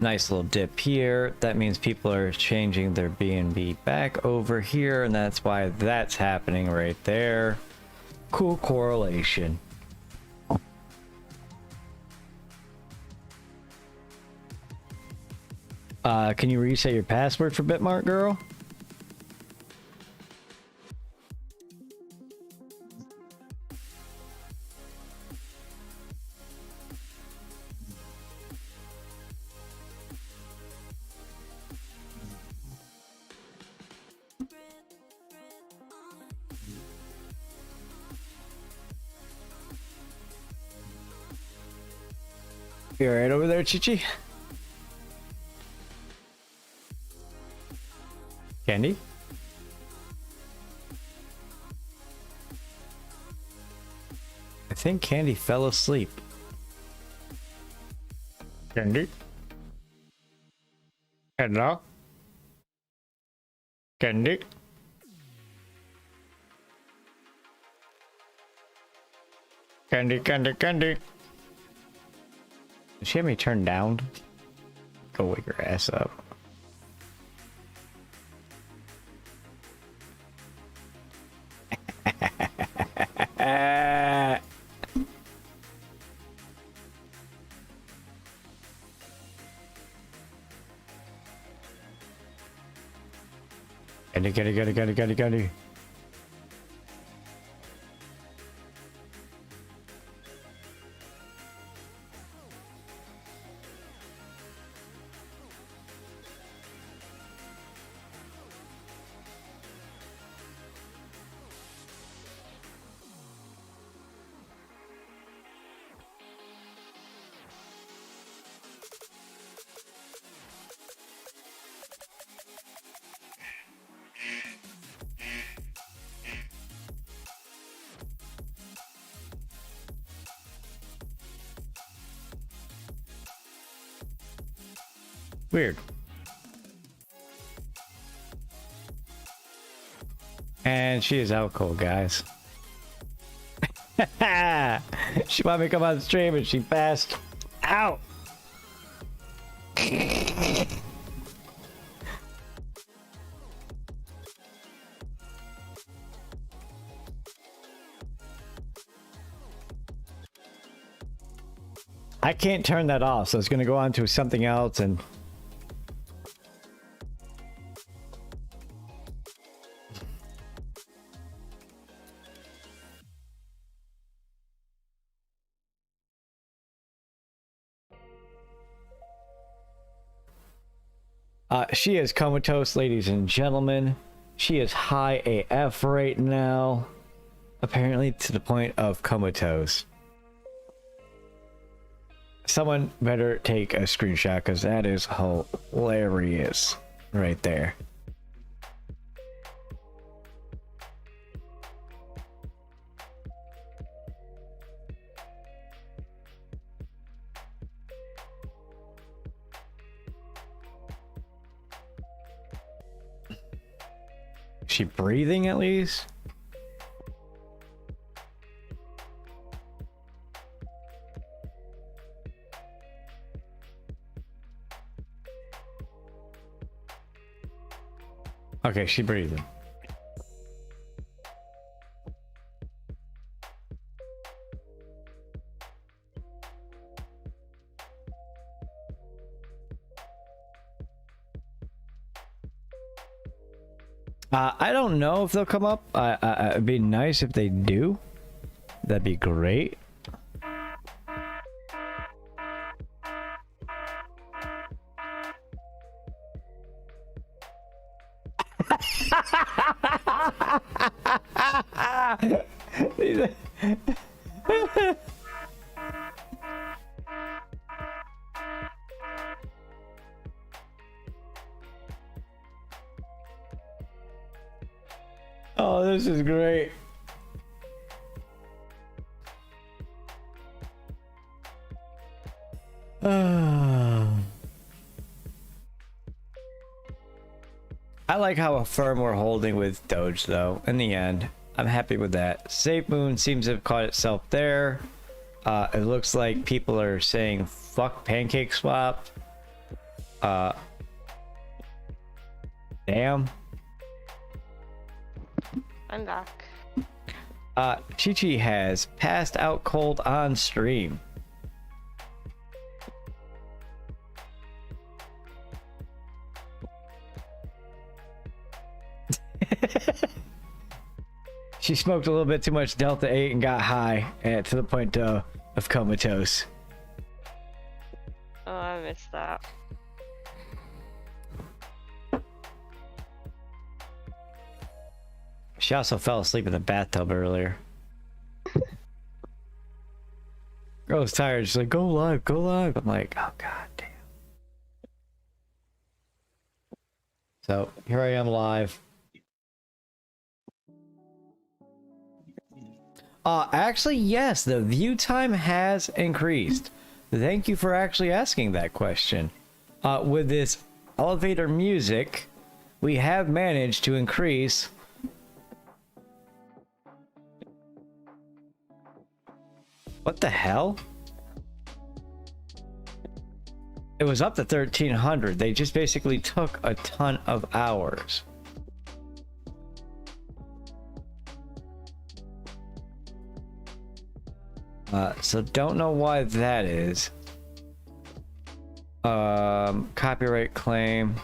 Nice little dip here. That means people are changing their BNB back over here, and that's why that's happening right there. Cool correlation. Can you reset your password for Bitmart, girl? You alright over there, Chichi? Candy? I think Candy fell asleep. Candy? Hello? Candy? Candy, candy, candy. Does she have me turned down? Go wake her ass up. Candy. Weird. And she is out cold, guys. She wanted me to come on stream and she passed out. I can't turn that off, so it's going to go on to something else and... she is comatose, ladies and gentlemen. She is high AF right now. Apparently to the point of comatose. Someone better take a screenshot because that is hilarious right there. Is she breathing at least? Okay, she breathing. I don't know if they'll come up. It'd be nice if they do. That'd be great. Oh, this is great. I like how firm we're holding with Doge, though. In the end, I'm happy with that. Safe Moon seems to have caught itself there. It looks like people are saying fuck Pancake Swap. Damn. I'm back. Chi-Chi has passed out cold on stream. She smoked a little bit too much Delta 8 and got high to the point of comatose. Oh, I missed that. She also fell asleep in the bathtub earlier. Girl was tired. She's like, go live, go live. I'm like, oh god damn. So here I am live. Actually, yes, the view time has increased. Thank you for actually asking that question. With this elevator music, we have managed to increase what the hell? It was up to 1300. They just basically took a ton of hours. So don't know why that is. Copyright claim.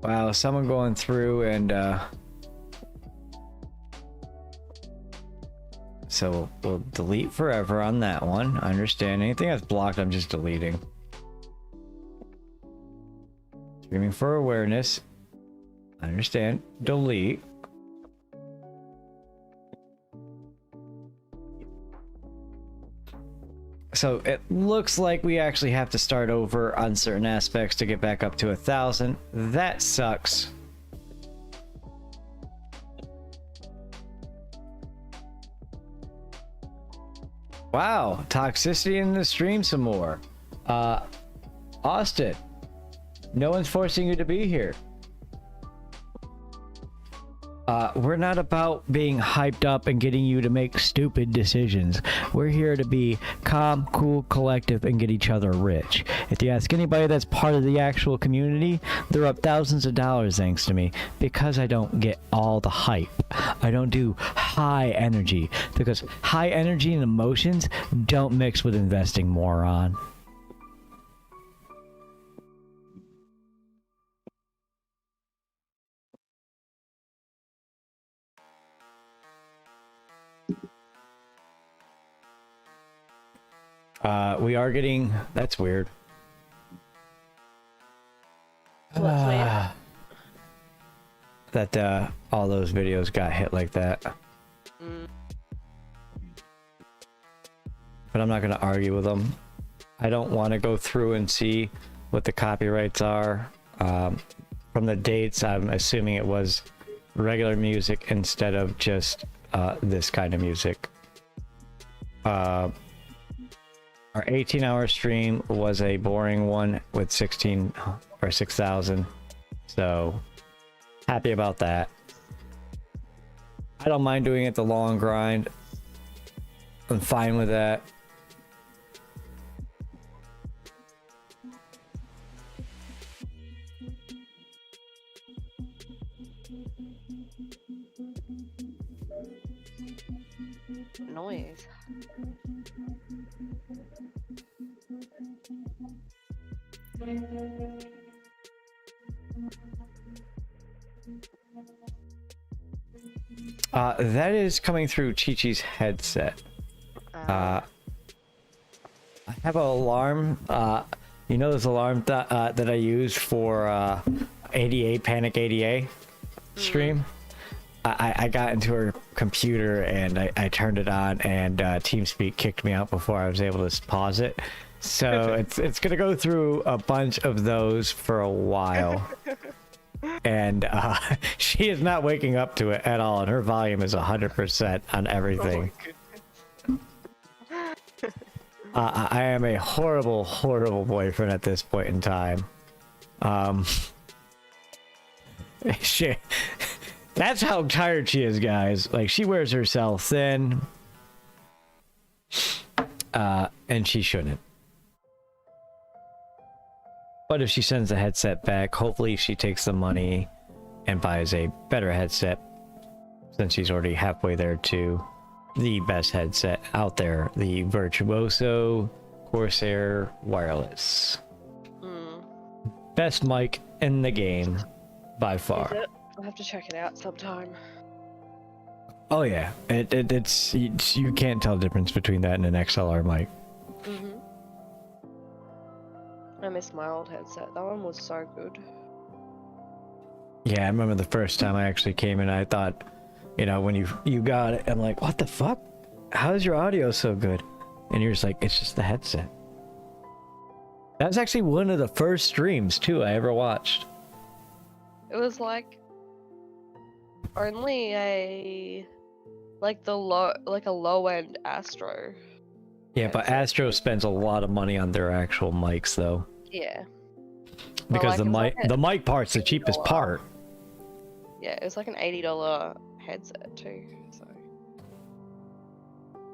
Wow, someone going through and so we'll delete forever on that one. I understand. Anything that's blocked, I'm just deleting. Streaming for awareness. I understand. Delete. So it looks like we actually have to start over on certain aspects to get back up to 1,000. That sucks. Wow, toxicity in the stream some more. Austin, no one's forcing you to be here. We're not about being hyped up and getting you to make stupid decisions. We're here to be calm, cool, collective, and get each other rich. If you ask anybody that's part of the actual community, they're up thousands of dollars thanks to me, because I don't get all the hype. I don't do high energy, because high energy and emotions don't mix with investing, moron. We are getting... That's weird. What's weird? That all those videos got hit like that. But I'm not going to argue with them. I don't want to go through and see what the copyrights are. From the dates, I'm assuming it was regular music instead of just this kind of music. Our 18-hour stream was a boring one with 16 or 6,000. So, happy about that. I don't mind doing it the long grind. I'm fine with that. Noise. That is coming through Chi-Chi's headset. I have an alarm. You know this alarm that I use for ADA, Panic ADA stream? I got into her computer and I turned it on, and TeamSpeak kicked me out before I was able to pause it. So it's gonna go through a bunch of those for a while. And she is not waking up to it at all, and her volume is 100% on everything. I am a horrible, horrible boyfriend at this point in time. That's how tired she is, guys. Like, she wears herself thin. And she shouldn't. But if she sends the headset back, hopefully she takes the money and buys a better headset, since she's already halfway there to the best headset out there, the Virtuoso Corsair Wireless. Best mic in the game by far. Is it? I'll have to check it out sometime. Oh yeah, it's you can't tell the difference between that and an XLR mic. I miss my old headset. That one was so good. Yeah, I remember the first time I actually came in, I thought, you know, when you got it, I'm like, what the fuck? How is your audio so good? And you're just like, it's just the headset. That was actually one of the first streams too I ever watched. It was like only a low end Astro. Yeah, but Astro spends a lot of money on their actual mics though. Yeah. Because like, the mic part's the cheapest part. Yeah, it was like an $80 headset too. So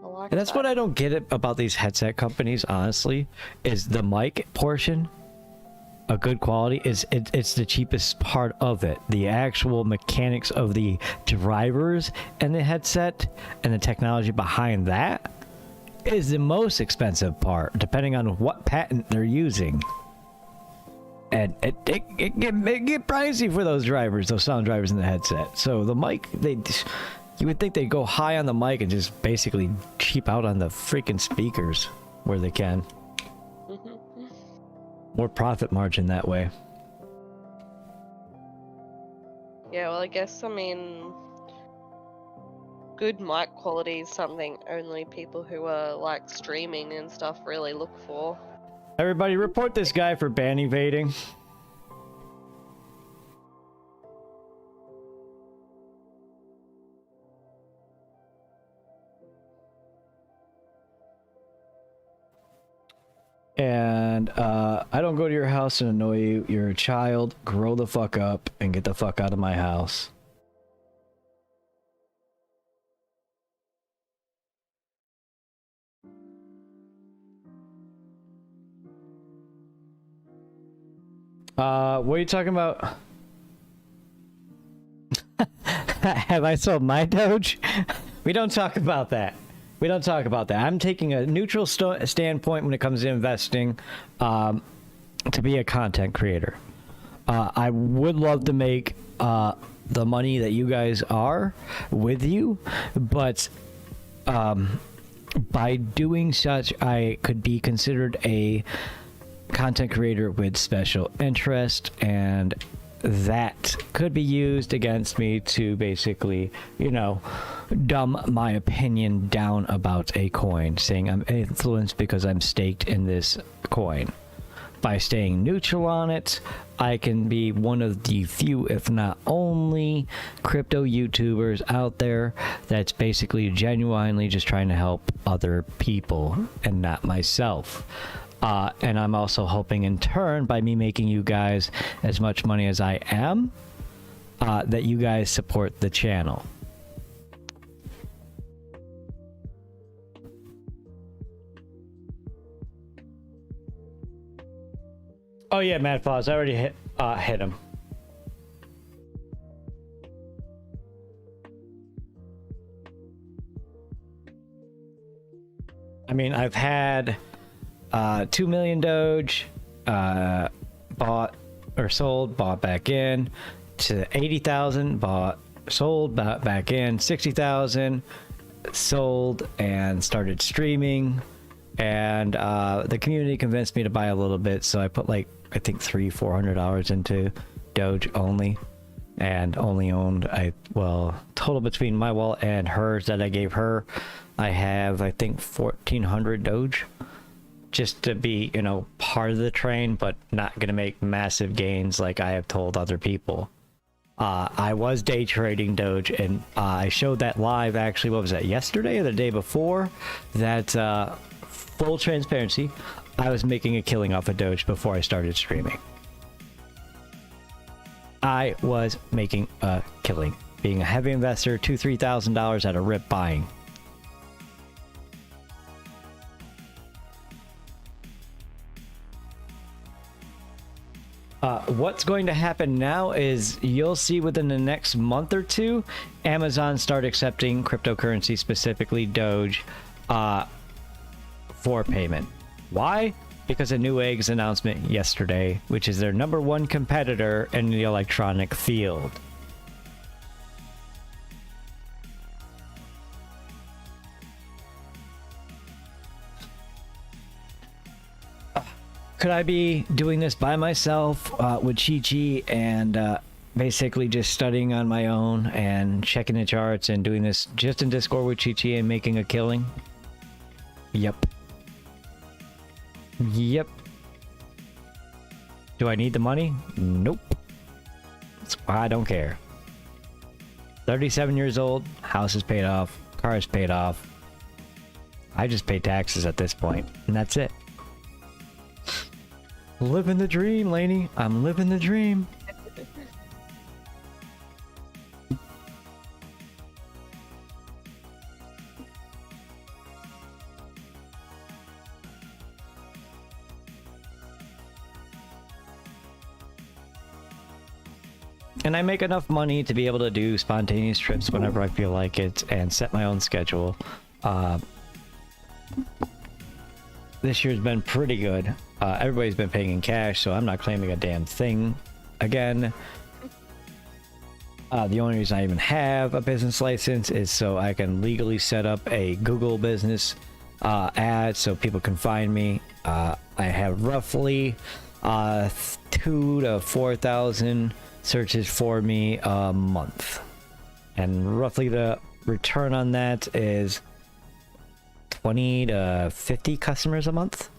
I like And that's what I don't get about these headset companies, honestly, is the mic portion. A good quality is it's the cheapest part of it. The actual mechanics of the drivers and the headset and the technology behind that is the most expensive part, depending on what patent they're using. And it get pricey for those drivers, those sound drivers in the headset. So the mic, you would think they'd go high on the mic and just basically cheap out on the freaking speakers where they can. More profit margin that way. Yeah, well, I guess, I mean, good mic quality is something only people who are like streaming and stuff really look for. Everybody report this guy for ban evading. And I don't go to your house and annoy you. You're a child. Grow the fuck up and get the fuck out of my house. What are you talking about? Have I sold my Doge? We don't talk about that. We don't talk about that. I'm taking a neutral standpoint when it comes to investing, to be a content creator. I would love to make the money that you guys are with you, but by doing such, I could be considered a content creator with special interest, and that could be used against me to basically, you know, dumb my opinion down about a coin, saying I'm influenced because I'm staked in this coin. By staying neutral on it, I can be one of the few, if not only, crypto YouTubers out there that's basically genuinely just trying to help other people and not myself. And I'm also hoping in turn, by me making you guys as much money as I am, that you guys support the channel. Oh yeah, Mad Foz, I already hit him. I mean, I've had 2 million Doge, bought or sold, bought back in, to 80,000, bought, sold, bought back in, 60,000, sold, and started streaming. And the community convinced me to buy a little bit, so I put like, I think $300-400 into Doge only, and only owned, total between my wallet and hers that I gave her, I have, I think, 1,400 Doge. Just to be, you know, part of the train, but not gonna make massive gains like I have told other people. I was day trading Doge, and I showed that live, actually, what was that, yesterday or the day before? That, full transparency, I was making a killing off of Doge before I started streaming. I was making a killing. Being a heavy investor, $2,000-3,000 at a rip buying. What's going to happen now is you'll see within the next month or two, Amazon start accepting cryptocurrency, specifically Doge, for payment. Why? Because of Newegg's announcement yesterday, which is their #1 competitor in the electronic field. Could I be doing this by myself with Chi-Chi and basically just studying on my own and checking the charts and doing this just in Discord with Chi-Chi and making a killing? Yep. Yep. Do I need the money? Nope. That's why I don't care. 37 years old, house is paid off, car is paid off. I just pay taxes at this point, and that's it. Living the dream, Lainey. I'm living the dream. And I make enough money to be able to do spontaneous trips whenever I feel like it and set my own schedule. This year's been pretty good. Everybody's been paying in cash, so I'm not claiming a damn thing again. The only reason I even have a business license is so I can legally set up a Google business ad so people can find me. I have roughly 2,000 to 4,000 searches for me a month, and roughly the return on that is 20 to 50 customers a month.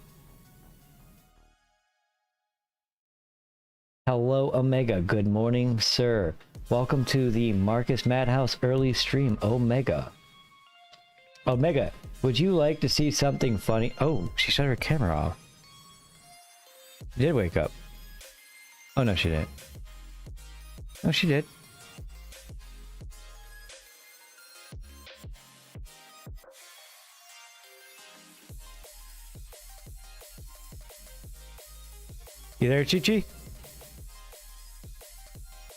Hello Omega, good morning sir. Welcome to the Marcus Madhouse early stream. Omega, would you like to see something funny? Oh, she shut her camera off. She did wake up. Oh no, she didn't. No, she did. You there, Chi-Chi?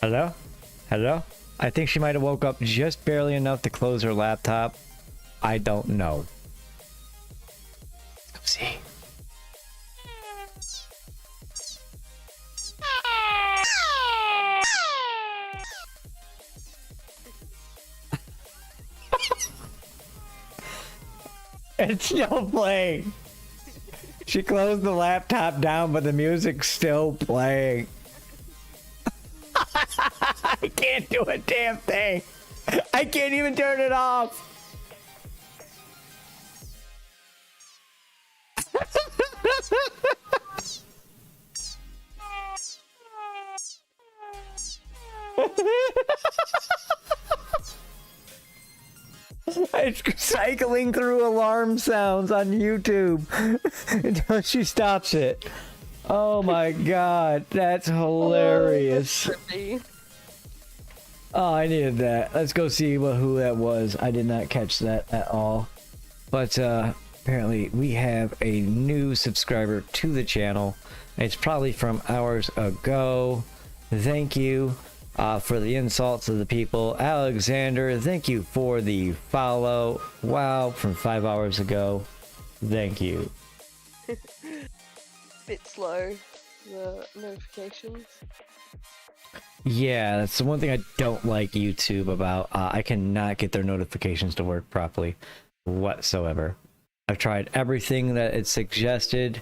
Hello? Hello? I think she might have woke up just barely enough to close her laptop. I don't know. Let's go see. It's still playing. She closed the laptop down, but the music's still playing. I can't do a damn thing. I can't even turn it off. It's cycling through alarm sounds on YouTube until she stops it. Oh my god, that's hilarious. Oh, I needed that. Let's go see who that was. I did not catch that at all. But apparently we have a new subscriber to the channel. It's probably from hours ago. Thank you for the insults of the people. Alexander, thank you for the follow. Wow, from 5 hours ago. Thank you. Bit slow, the notifications. Yeah, that's the one thing I don't like YouTube about. I cannot get their notifications to work properly whatsoever. I've tried everything that it suggested.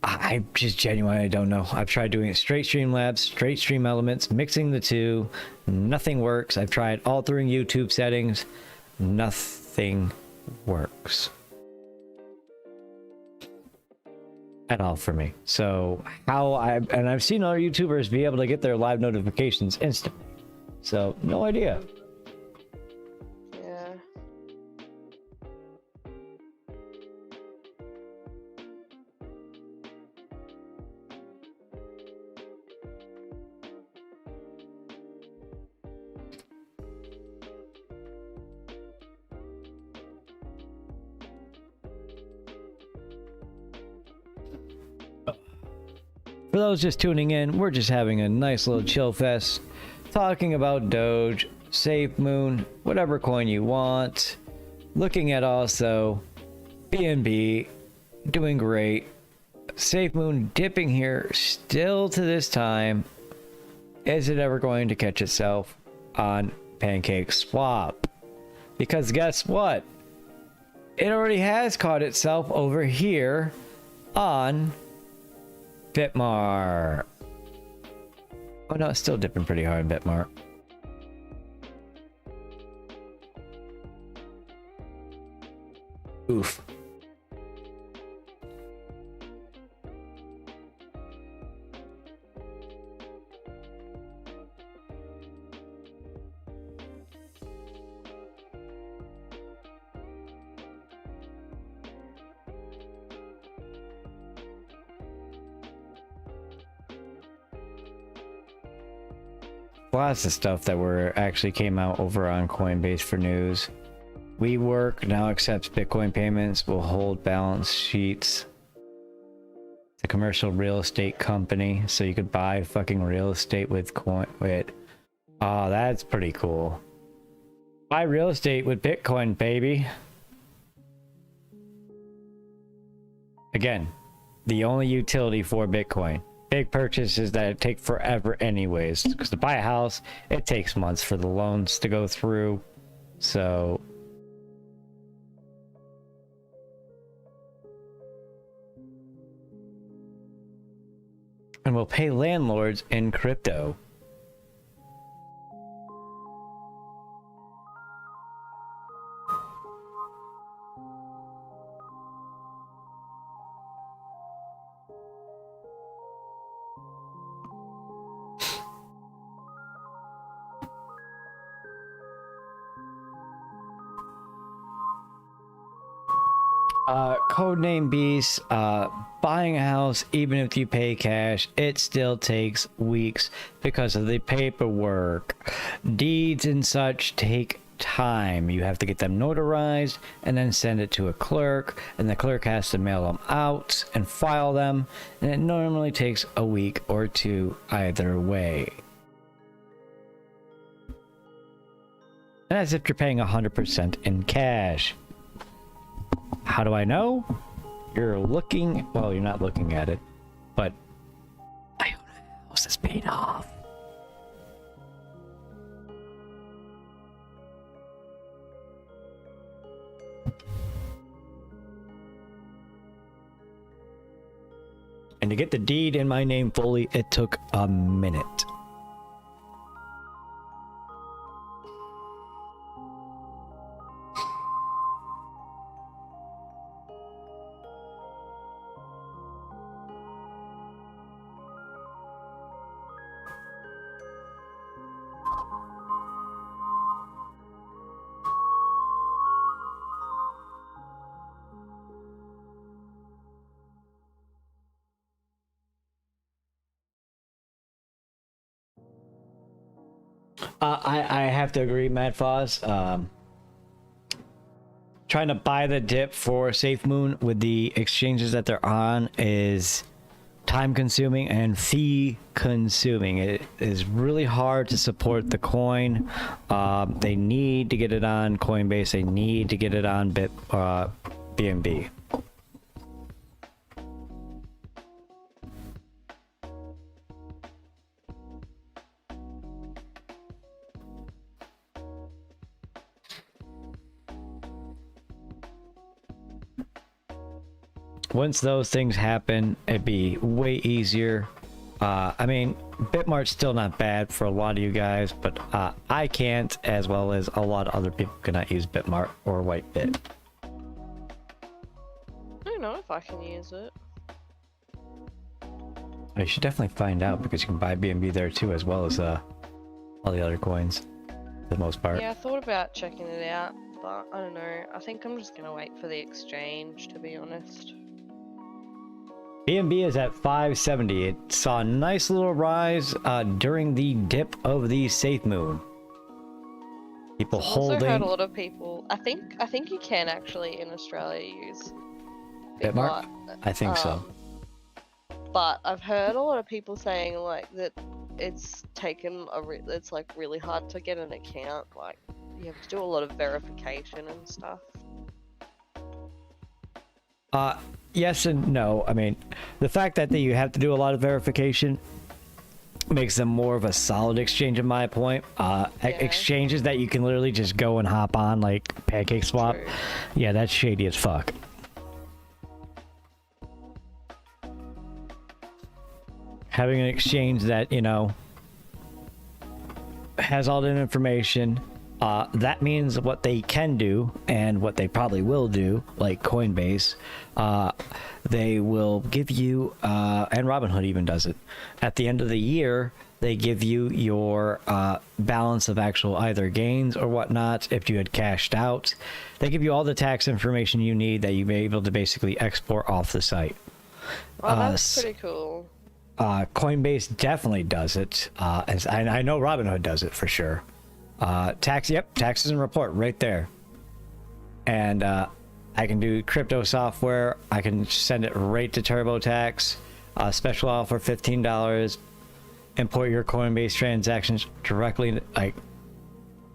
I just genuinely don't know. I've tried doing it straight Streamlabs, straight Stream Elements, mixing the two. Nothing works. I've tried altering YouTube settings. Nothing works at all for me. So I've seen other YouTubers be able to get their live notifications instantly. So no idea. Yeah. For those just tuning in, we're just having a nice little chill fest, talking about Doge, Safe Moon, whatever coin you want, looking at also BNB, doing great, Safe Moon dipping here still to this time. Is it ever going to catch itself on Pancake Swap? Because guess what? It already has caught itself over here on Bitmar. Oh no, it's still dipping pretty hard in Bitmar. Oof. Lots of stuff that actually came out over on Coinbase for news. WeWork now accepts Bitcoin payments, will hold balance sheets. It's a commercial real estate company, so you could buy fucking real estate with coin. Oh, that's pretty cool. Buy real estate with Bitcoin, baby. Again, the only utility for Bitcoin. Big purchases that take forever anyways, because to buy a house it takes months for the loans to go through. So and we'll pay landlords in crypto. Codename Beast, buying a house, even if you pay cash, it still takes weeks because of the paperwork. Deeds and such take time. You have to get them notarized and then send it to a clerk, and the clerk has to mail them out and file them, and it normally takes a week or two either way. And that's if you're paying 100% in cash. How do I know? You're looking, well, you're not looking at it, but I own a house that's paid off. And to get the deed in my name fully, it took a minute. I have to agree, Mad Foz. Trying to buy the dip for Safe Moon with the exchanges that they're on is time consuming and fee consuming. It is really hard to support the coin. They need to get it on Coinbase. They need to get it on BNB. Once those things happen, it'd be way easier. I mean, Bitmart's still not bad for a lot of you guys, but I can't, as well as a lot of other people cannot use Bitmart or Whitebit. I don't know if I can use it. You should definitely find out, because you can buy BNB there too, as well as all the other coins, for the most part. Yeah, I thought about checking it out, but I don't know. I think I'm just gonna wait for the exchange, to be honest. BNB is at 570. It saw a nice little rise during the dip of the Safe Moon. People I've holding. also heard a lot of people. I think you can actually in Australia use Bitmart? I think so. But I've heard a lot of people saying like that it's taken it's like really hard to get an account. Like you have to do a lot of verification and stuff. Yes and no. I mean, the fact that you have to do a lot of verification makes them more of a solid exchange in my point. Exchanges that you can literally just go and hop on, like Pancake Swap. True. Yeah, that's shady as fuck. Having an exchange that, you know, has all the information, that means what they can do and what they probably will do, like Coinbase, they will give you, and Robinhood even does it, at the end of the year, they give you your balance of actual either gains or whatnot. If you had cashed out, they give you all the tax information you need that you'll be able to basically export off the site. Oh, that's pretty cool. Coinbase definitely does it, as I know Robinhood does it for sure. Taxes and report right there. And I can do crypto software. I can send it right to TurboTax. Special offer $15. Import your Coinbase transactions directly, like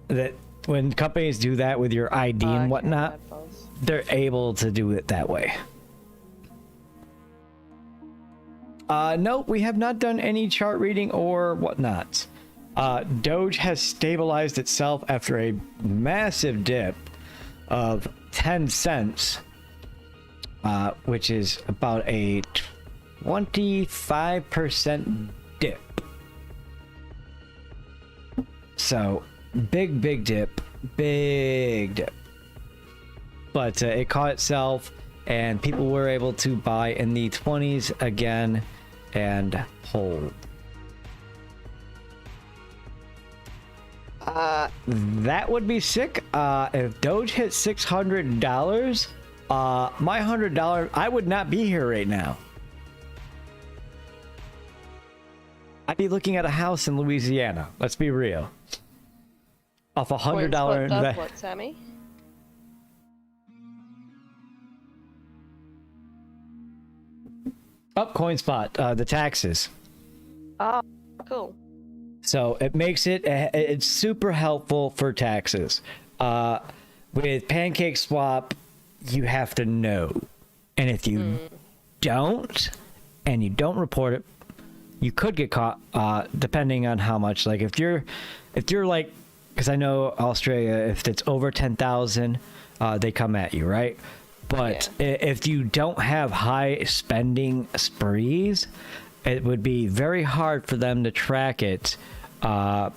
that. When companies do that with your ID and whatnot, they're able to do it that way. No, we have not done any chart reading or whatnot. Doge has stabilized itself after a massive dip of 10 cents, which is about a 25% dip. So, big dip. But it caught itself, and people were able to buy in the 20s again and hold. That would be sick. If Doge hit $600, my $100, I would not be here right now. be looking at a house in Louisiana. Let's be real. Off $100 investment. What, Sammy? Up CoinSpot, the taxes. Oh, cool. So it makes it's super helpful for taxes. With Pancake Swap, you have to know, and if you don't, and you don't report it, you could get caught. Depending on how much. Like if you're like, because I know Australia, if it's over 10,000, they come at you, right? But if you don't have high spending sprees, it would be very hard for them to track it. I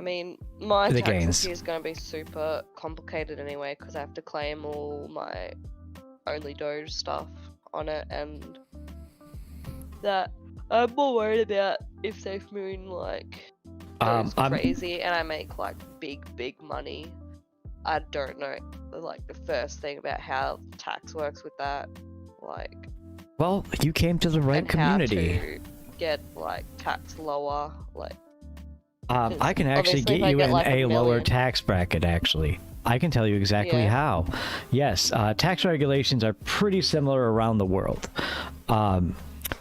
mean, my the taxes gains. here is going to be super complicated anyway, because I have to claim all my only Doge stuff on it, and that I'm more worried about if Safe Moon like goes crazy and I make like big money. I don't know like the first thing about how tax works with that, like. Well, you came to the right and community. How to get like tax lower, like. I can actually get you in a lower tax bracket, actually. I can tell you exactly how. Yes, tax regulations are pretty similar around the world.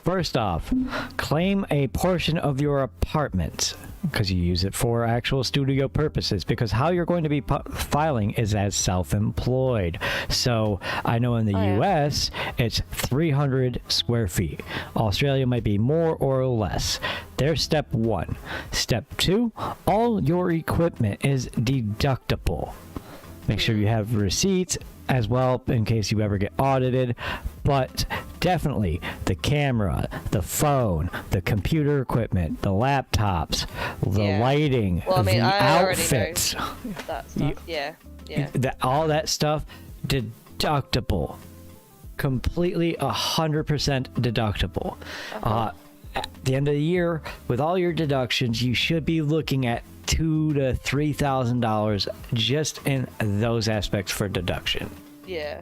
First off, claim a portion of your apartment because you use it for actual studio purposes, because how you're going to be filing is as self-employed. So I know in the US it's 300 square feet. Australia might be more or less. There's step one. Step two, all your equipment is deductible. Make sure you have receipts as well in case you ever get audited, but definitely the camera, the phone, the computer equipment, the laptops, the lighting, well, I mean, the outfits, that stuff. all that stuff deductible, completely 100% deductible. At the end of the year, with all your deductions, you should be looking at $2,000 to $3,000 just in those aspects for deduction. Yeah.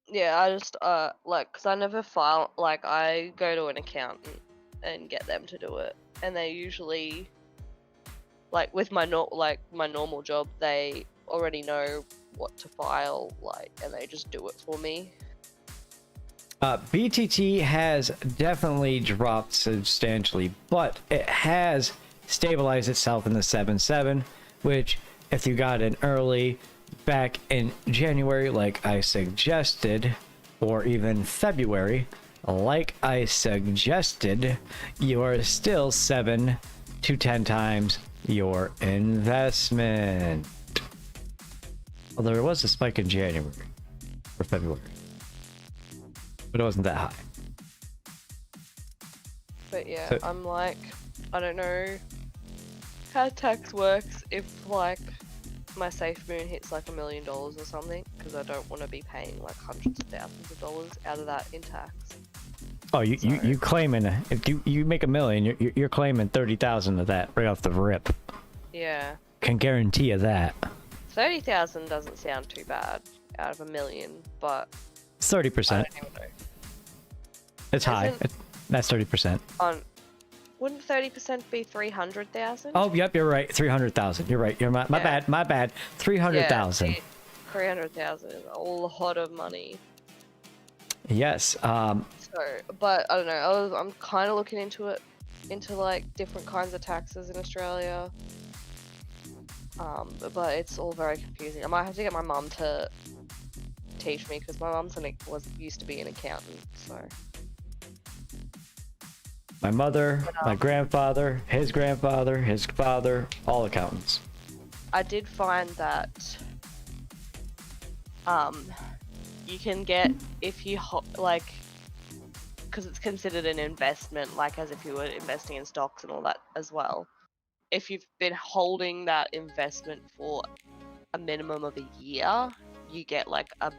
Yeah, I just like, cause I never file. Like, I go to an accountant and get them to do it, and they usually, like, with my normal job, they already know what to file, like, and they just do it for me. BTT has definitely dropped substantially, but it has stabilized itself in the 7.7, which if you got in early back in January like I suggested, or even February like I suggested, you're still 7 to 10 times your investment. Although there was a spike in January or February, but it wasn't that high. But yeah, I'm like, I don't know how tax works if like my Safe Moon hits like $1 million or something, because I don't want to be paying like hundreds of thousands of dollars out of that in tax. Oh, you claiming, if you make $1 million, you're claiming 30,000 of that right off the rip. Yeah. Can guarantee you that. 30,000 doesn't sound too bad out of $1 million, but 30%. I don't even know. It's high. That's 30%. Wouldn't 30% be 300,000? Oh, yep, you're right. 300,000. You're right. My bad. 300,000. Yeah, 300,000 is a lot of money. Yes. So, but I don't know. I'm kind of looking into it, into like different kinds of taxes in Australia. But it's all very confusing. I might have to get my mum to teach me, because my mum's used to be an accountant. So. My mother, my grandfather, his father, all accountants. I did find that you can get, if you like, because it's considered an investment, like as if you were investing in stocks and all that as well. If you've been holding that investment for a minimum of a year, you get like a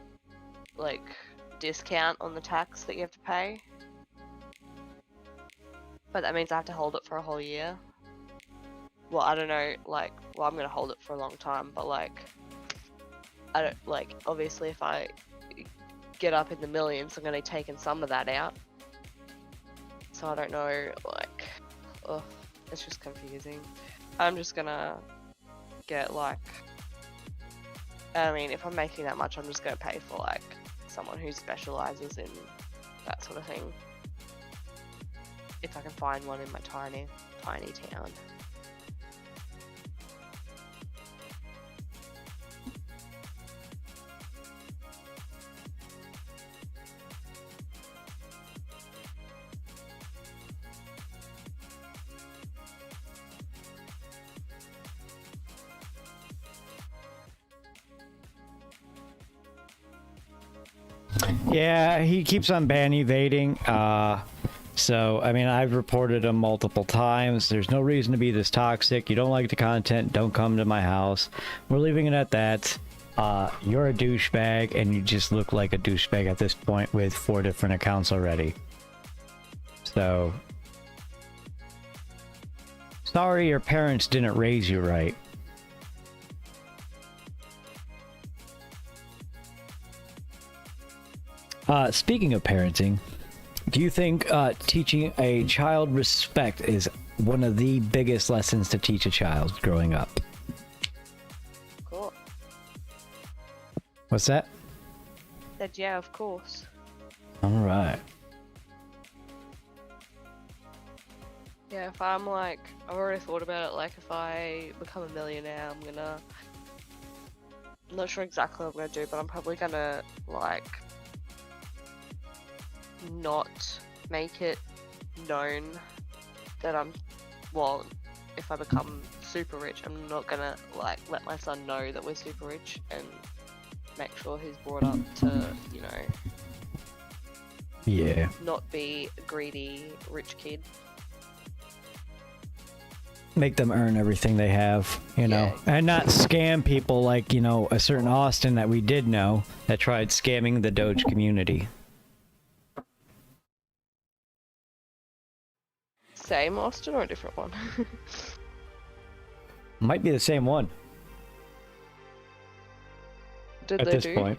discount on the tax that you have to pay. But that means I have to hold it for a whole year. Well, I don't know, like, well, I'm gonna hold it for a long time, but like, I don't, like, obviously if I get up in the millions, I'm gonna be taking some of that out. so I don't know, like, ugh, it's just confusing. I'm just gonna get like, I mean, if I'm making that much, I'm just gonna pay for like someone who specializes in that sort of thing. If I can find one in my tiny town. Yeah, he keeps on ban evading. So, I mean, I've reported him multiple times. There's no reason to be this toxic. You don't like the content, don't come to my house. We're leaving it at that. You're a douchebag, and you just look like a douchebag at this point with 4 different accounts already. So, sorry your parents didn't raise you right. Speaking of parenting, do you think teaching a child respect is one of the biggest lessons to teach a child growing up? Cool. What's that? Said yeah, of course. All right. Yeah, if I'm like, I've already thought about it, like if I become a millionaire, I'm not sure exactly what I'm gonna do, but I'm probably gonna like not make it known that well, if I become super rich, I'm not gonna like let my son know that we're super rich, and make sure he's brought up to, you know, Yeah. not be a greedy rich kid. Make them earn everything they have, you know, and not scam people like, you know, a certain Austin that we did know that tried scamming the Doge community. Same Austin or a different one? Might be the same one Did at they this do? point.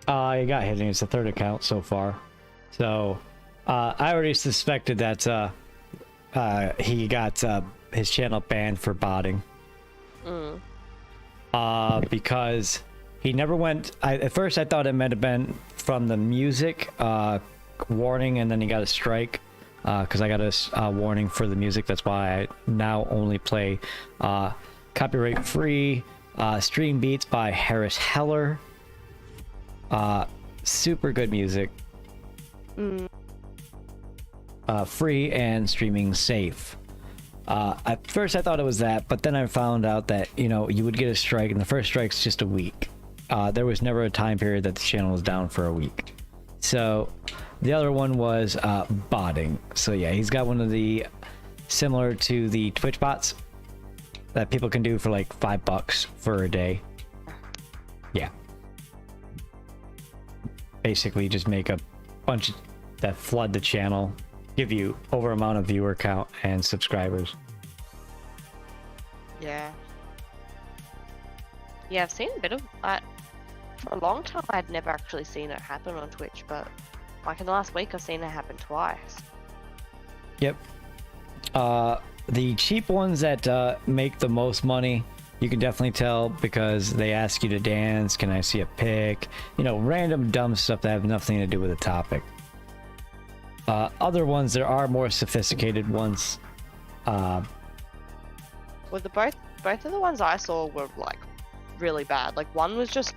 He got hit, and it's the 3rd account so far. So, I already suspected that he got his channel banned for botting. Because he never went. At first, I thought it might have been from the music warning, and then he got a strike. Because I got a warning for the music. That's why I now only play copyright free stream beats by Harris Heller. Super good music. Free and streaming safe. At first I thought it was that, but then I found out that, you know, you would get a strike, and the first strike's just a week. There was never a time period that the channel was down for a week. So the other one was botting. So yeah, he's got one of the similar to the Twitch bots that people can do for like $5 for a day. Yeah. Basically just make a bunch that flood the channel, give you over amount of viewer count and subscribers. Yeah. Yeah, I've seen a bit of for a long time I'd never actually seen it happen on Twitch, but like in the last week I've seen it happen twice. Yep. The cheap ones that make the most money, you can definitely tell because they ask you to dance, can I see a pic, you know, random dumb stuff that have nothing to do with the topic. Other ones, there are more sophisticated ones. Well, both of the ones I saw were like really bad. Like one was just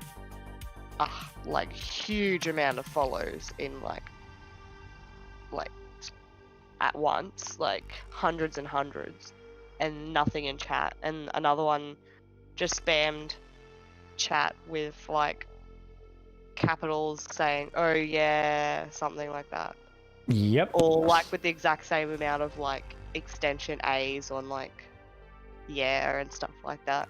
like huge amount of follows in like at once, like hundreds and hundreds, and nothing in chat. And another one just spammed chat with like capitals saying, "Oh yeah," something like that. Yep. Or like with the exact same amount of like extension A's on like yeah and stuff like that.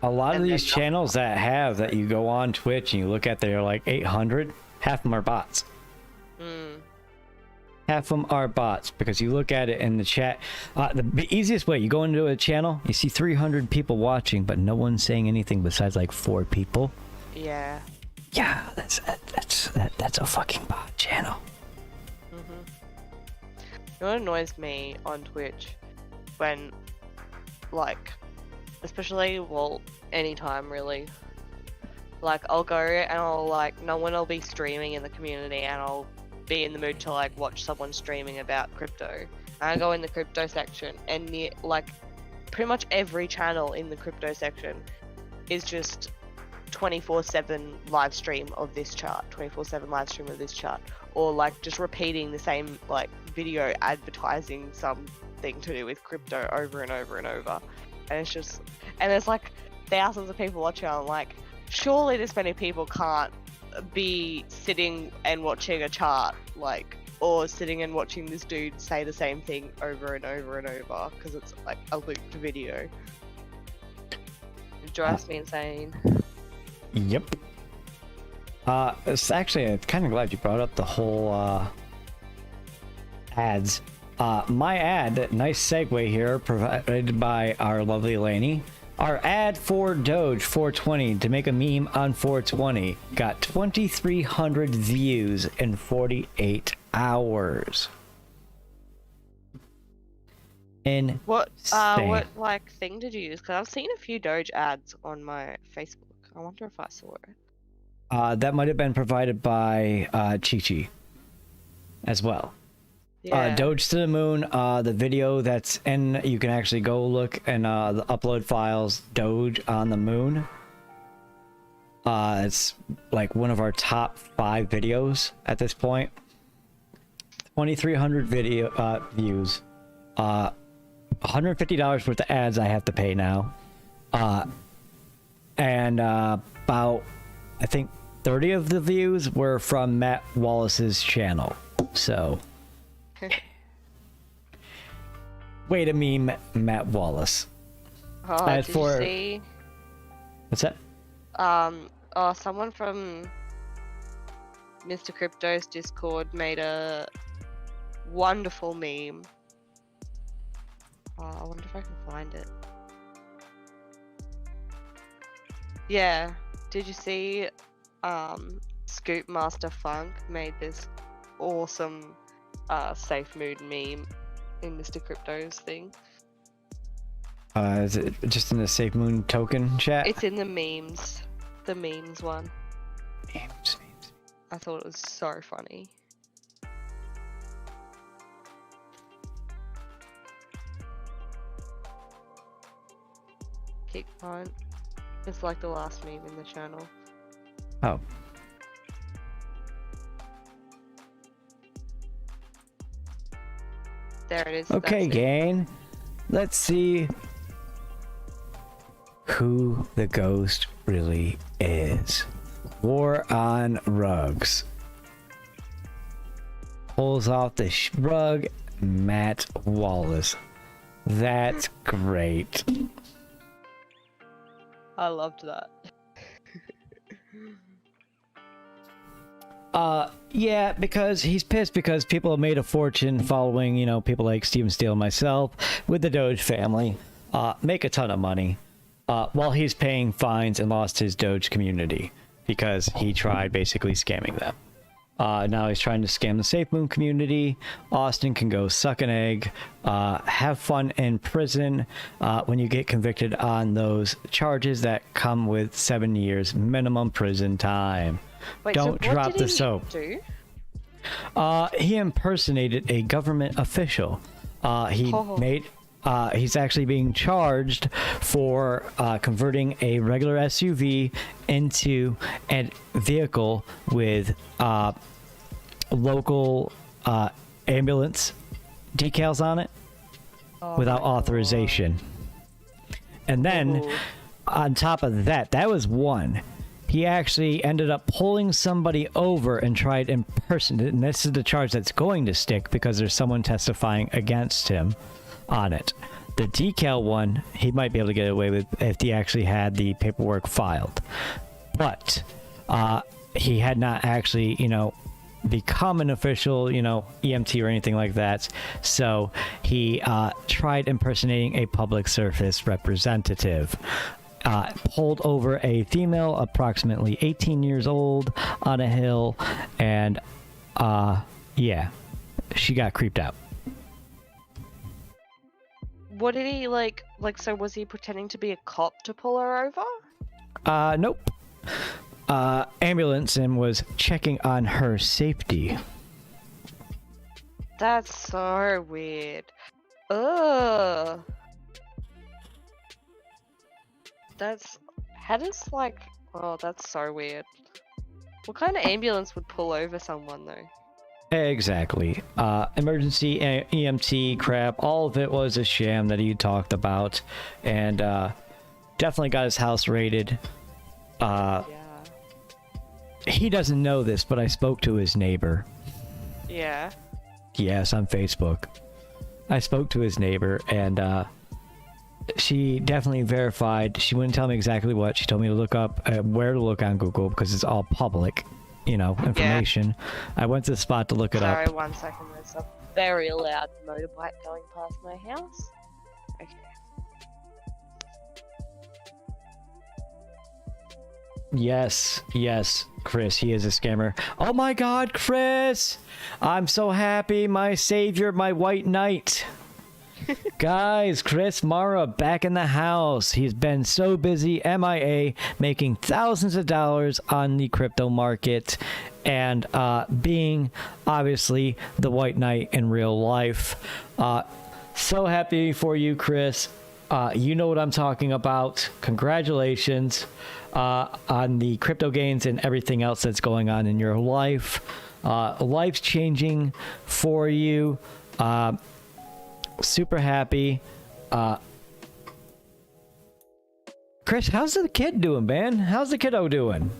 A lot of And these then channels that you go on Twitch and you look at, they're like 800, half of them are bots. Half of them are bots because you look at it in the chat. The easiest way, you go into a channel, you see 300 people watching, but no one's saying anything besides like 4 people. Yeah. Yeah, that's a fucking bot channel. You know what annoys me on Twitch when, like, especially, well, anytime really, like, I'll go and I'll, like, no one will be streaming in the community and I'll be in the mood to, like, watch someone streaming about crypto. And I go in the crypto section and, like, pretty much every channel in the crypto section is just 24/7 live stream of this chart, 24/7 live stream of this chart, or like just repeating the same like video advertising something to do with crypto over and over and over. And it's just, and there's like thousands of people watching. I'm like, surely this many people can't be sitting and watching a chart, like, or sitting and watching this dude say the same thing over and over and over, because it's like a looped video. It drives me insane. Yep. It's actually, I'm kind of glad you brought up the whole ads. My ad, nice segue here, provided by our lovely Lainey. Our ad for Doge 420 to make a meme on 420 got 2,300 views in 48 hours. What like thing did you use? Because I've seen a few Doge ads on my Facebook. I wonder if I saw it. That might have been provided by Chi-Chi as well. Yeah. Doge to the Moon, the video that's in, you can actually go look and the upload files, Doge on the Moon. It's like one of our top 5 videos at this point. 2,300 video views. $150 worth of ads I have to pay now. And about, I think 30 of the views were from Matt Wallace's channel. So way to meme Matt Wallace. Did you see? What's that? Someone from Mr. Crypto's Discord made a wonderful meme. I wonder if I can find it. Yeah, did you see Scoop Master Funk made this awesome safe mood meme in Mr. Crypto's thing? Is it just in the Safe Moon token chat? It's in the memes. The memes one. Memes. I thought it was so funny. Kick punt. It's like the last meme in the channel. Oh. There it is. Okay, gang. Let's see who the ghost really is. War on rugs. Pulls off the shrug, Matt Wallace. That's great. I loved that. Yeah, because he's pissed because people have made a fortune following, you know, people like Steven Steele and myself with the Doge family, make a ton of money, while he's paying fines and lost his Doge community because he tried basically scamming them. Now he's trying to scam the Safe Moon community. Austin can go suck an egg, have fun in prison when you get convicted on those charges that come with 7 years minimum prison time. Wait, Don't so drop what did the he soap. do? He impersonated a government official. He's actually being charged for converting a regular SUV into a vehicle with local ambulance decals on it without authorization. And then on top of that, that was one. He actually ended up pulling somebody over and tried impersonating, and this is the charge that's going to stick because there's someone testifying against him on it. The decal one, he might be able to get away with if he actually had the paperwork filed. But he had not actually, you know, become an official, you know, EMT or anything like that. So he tried impersonating a public service representative. Pulled over a female approximately 18 years old on a hill, and yeah, she got creeped out. what did he like? So was he pretending to be a cop to pull her over? Nope. Ambulance and was checking on her safety. That's so weird. Ugh. How does like, oh, that's so weird. What kind of ambulance would pull over someone though? Exactly. Emergency EMT crap. All of it was a sham that he talked about, and definitely got his house raided. Yeah. He doesn't know this, but I spoke to his neighbor. Yeah. Yes, on Facebook. I spoke to his neighbor, and she definitely verified. She wouldn't tell me exactly what. She told me to look up where to look on Google because it's all public, information. I went to the spot to look it Sorry, up. 1 second. There's a very loud motorbike going past my house. Okay. Yes, Chris, he is a scammer. Oh my god, Chris! I'm so happy, my savior, my white knight. Guys, Chris Mara back in the house. He's been so busy MIA, making thousands of dollars on the crypto market, and being obviously the white knight in real life. So happy for you, Chris. You know what I'm talking about. Congratulations on the crypto gains and everything else that's going on in your life. Life's changing for you. Super happy. Chris, how's the kid doing, man? How's the kiddo doing?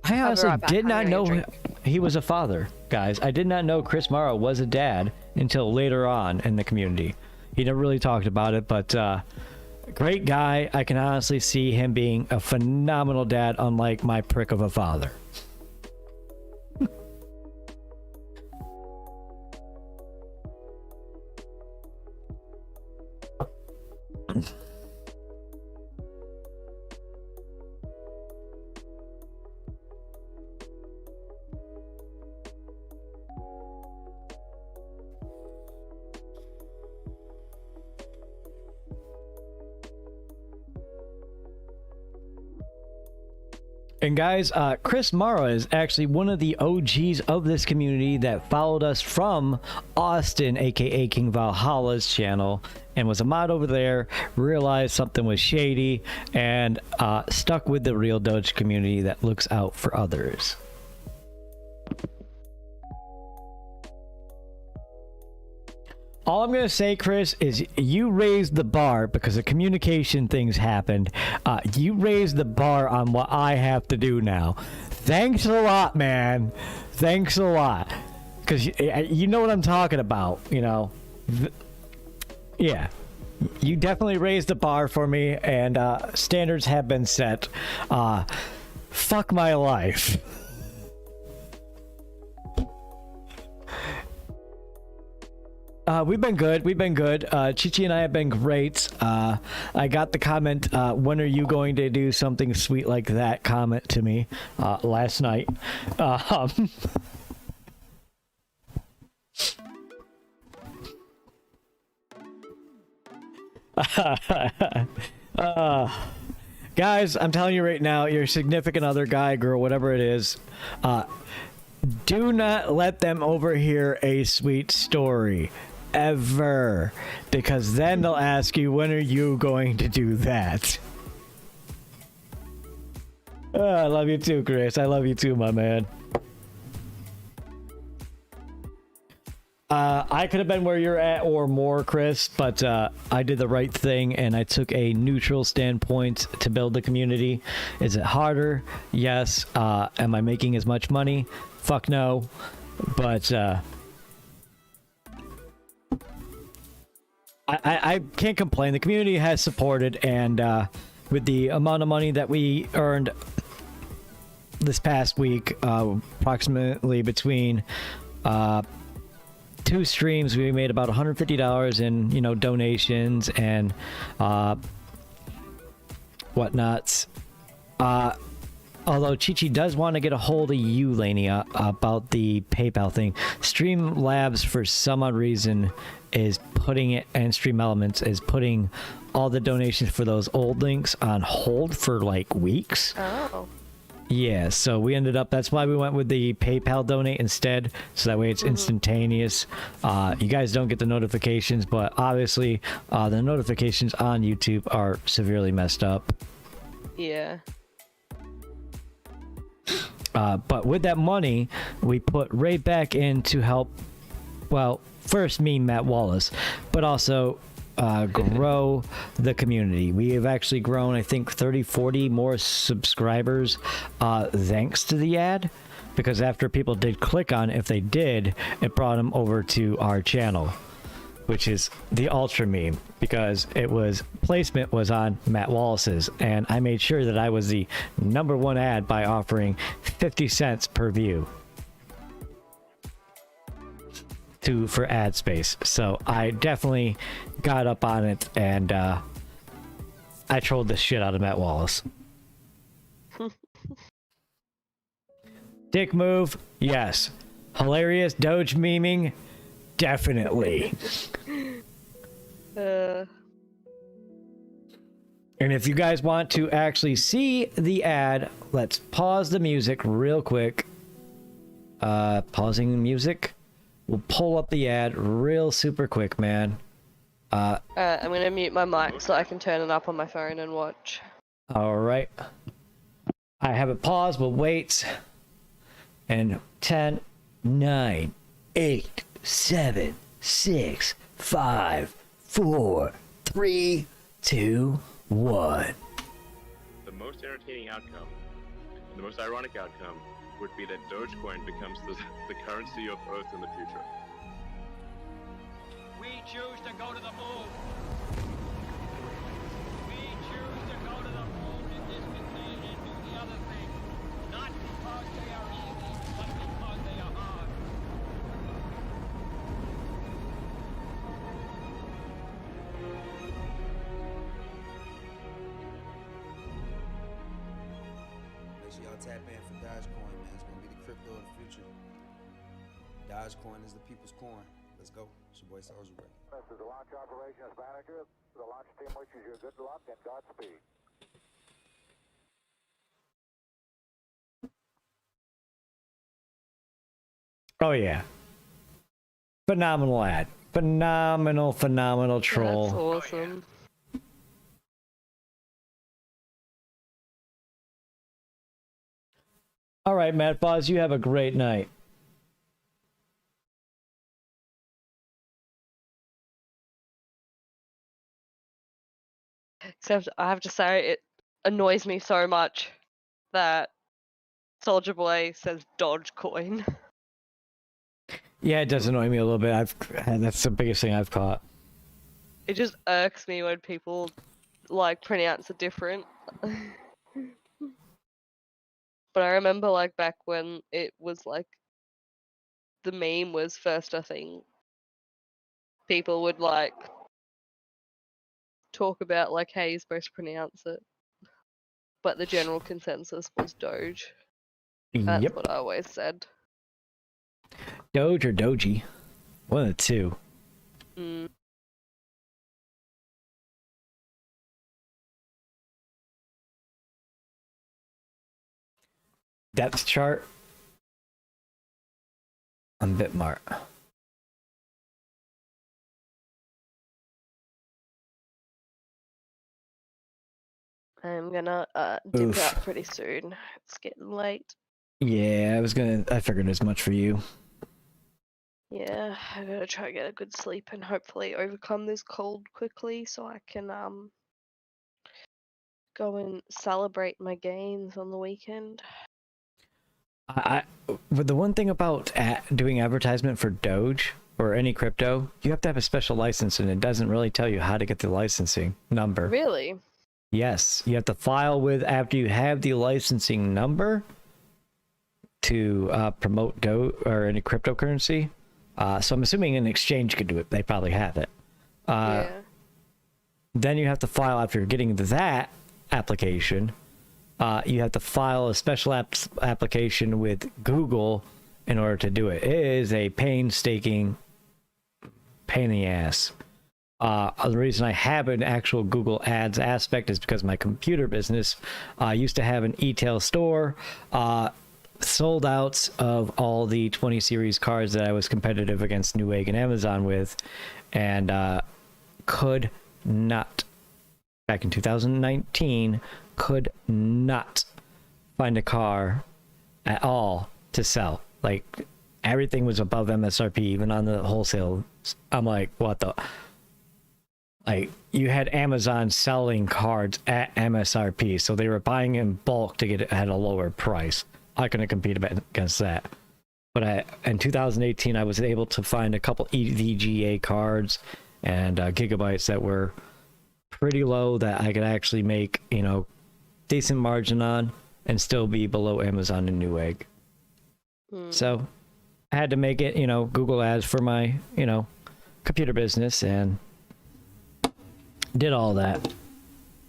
I honestly did not know he was a father, guys. I did not know Chris Morrow was a dad until later on in the community. He never really talked about it, but great guy. I can honestly see him being a phenomenal dad, unlike my prick of a father. And guys, Chris Mara is actually one of the OGs of this community that followed us from Austin, aka King Valhalla's channel, and was a mod over there, realized something was shady, and stuck with the real Doge community that looks out for others. All I'm going to say, Chris, is you raised the bar because the communication things happened. You raised the bar on what I have to do now. Thanks a lot, man. Thanks a lot. Because you know what I'm talking about, Yeah. You definitely raised the bar for me, and standards have been set. Fuck my life. We've been good. Chichi and I have been great. I got the comment, when are you going to do something sweet like that comment to me last night. Guys, I'm telling you right now, your significant other, guy, girl, whatever it is, do not let them overhear a sweet story. Ever, because then they'll ask you, when are you going to do that? I love you too, Chris. I love you too, my man. I could have been where you're at or more, Chris, but I did the right thing and I took a neutral standpoint to build the community. Is it harder? Yes. Am I making as much money? Fuck no. But I can't complain. The community has supported, and with the amount of money that we earned this past week, approximately between 2 streams, we made about $150 in donations and whatnots. although Chi-Chi does want to get a hold of you, Lainey, about the PayPal thing. Streamlabs, for some odd reason, is putting it, and Stream Elements is putting all the donations for those old links on hold for like weeks. Oh. Yeah, so we ended up, that's why we went with the PayPal donate instead, so that way it's instantaneous. You guys don't get the notifications, but obviously the notifications on YouTube are severely messed up. Yeah. But with that money, we put right back in to help, well, first me, Matt Wallace, but also grow the community. We have actually grown, I think, 30-40 more subscribers thanks to the ad, because after people did click on it, if they did, it brought them over to our channel, which is the Ultra Meme, because it was placement was on Matt Wallace's, and I made sure that I was the #1 ad by offering 50 cents per view for ad space. So I definitely got up on it, and I trolled the shit out of Matt Wallace. Dick move, yes. Hilarious Doge memeing, definitely. And if you guys want to actually see the ad, let's pause the music real quick. Pausing the music. We'll pull up the ad real super quick, man. I'm gonna mute my mic so I can turn it up on my phone and watch. Alright. I have it paused, we'll wait. And 10, 9, 8, 7, 6, 5, 4, 3, 2, 1. The most entertaining outcome, the most ironic outcome, would be that DOGECOIN becomes the currency of Earth in the future. We choose to go to the moon. We choose to go to the moon in this decade and do the other thing. Not because they are easy, but because they are hard. Make sure y'all tap in for DOGECOIN, man. It's gonna be the crypto of the future. DOGECOIN is the people's coin. Let's go. It's your boy Soldier Ray. This is the launch operations manager. The launch team wishes you good luck and Godspeed. Oh yeah. Phenomenal ad. Phenomenal troll. That's awesome. Alright, Matt Boz, you have a great night. Except I have to say, it annoys me so much that Soldier Boy says DOGECOIN. Yeah, it does annoy me a little bit. That's the biggest thing I've caught. It just irks me when people like pronounce it different. But I remember like back when it was like the meme was first a thing, people would like talk about like how you're supposed to pronounce it. But the general consensus was Doge. That's Yep. what I always said. Doge or Doji. One of the two. Mm. Depth chart on Bitmart. I'm gonna dip Oof. out pretty soon. It's getting late. Yeah, I figured as much for you. Yeah, I gotta try to get a good sleep and hopefully overcome this cold quickly so I can go and celebrate my gains on the weekend. But the one thing about doing advertisement for Doge or any crypto, you have to have a special license, and it doesn't really tell you how to get the licensing number. Really? Yes, you have to file with after you have the licensing number to promote Doge or any cryptocurrency. So I'm assuming an exchange could do it. They probably have it. Yeah. Then you have to file after getting that application. you have to file a special application with Google in order to do it. It is a painstaking pain in the ass. The reason I have an actual Google Ads aspect is because my computer business used to have an e-tail store, sold outs of all the 20 series cards that I was competitive against Newegg and Amazon with, and could not, back in 2019, could not find a car at all to sell. Like, everything was above MSRP, even on the wholesale. I'm like, what the... Like, you had Amazon selling cards at MSRP, so they were buying in bulk to get it at a lower price. I couldn't compete against that. But in 2018, I was able to find a couple EVGA cards and gigabytes that were pretty low that I could actually make, you know, decent margin on and still be below Amazon and Newegg. So I had to make it, you know, Google Ads for my, you know, computer business, and did all that.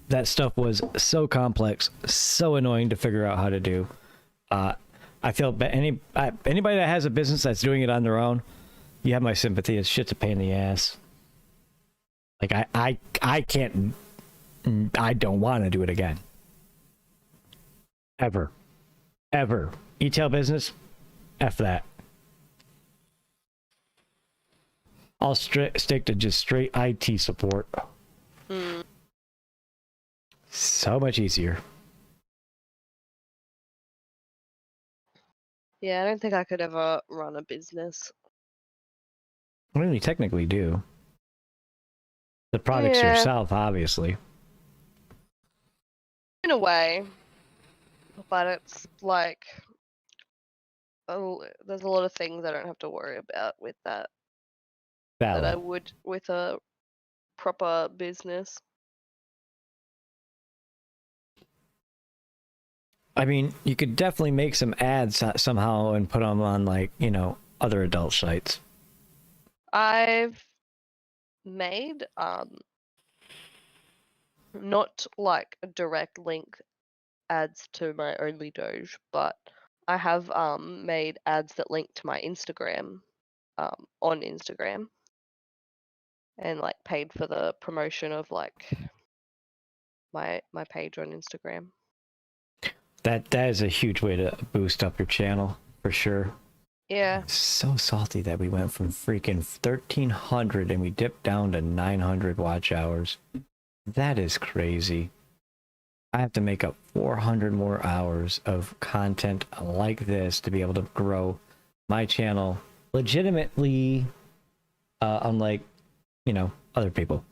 That stuff was so complex, so annoying to figure out how to do. I feel anybody that has a business that's doing it on their own, you have my sympathy. It's shit's a pain in the ass. Like, I can't, I don't want to do it again. Ever. E-tail business, F that. I'll stick to just straight IT support. So much easier. Yeah, I don't think I could ever run a business. I mean, you technically do. The product's Yeah. yourself, obviously. In a way. But it's like, oh, there's a lot of things I don't have to worry about with that I Valid. would with a proper business. I mean, you could definitely make some ads somehow and put them on, like, you know, other adult sites. I've made not like a direct link ads to my only Doge, but I have made ads that link to my Instagram on Instagram, and like paid for the promotion of like my page on Instagram. That is a huge way to boost up your channel, for sure. Yeah. So salty that we went from freaking 1,300 and we dipped down to 900 watch hours. That is crazy. I have to make up 400 more hours of content like this to be able to grow my channel legitimately, unlike, you know, other people.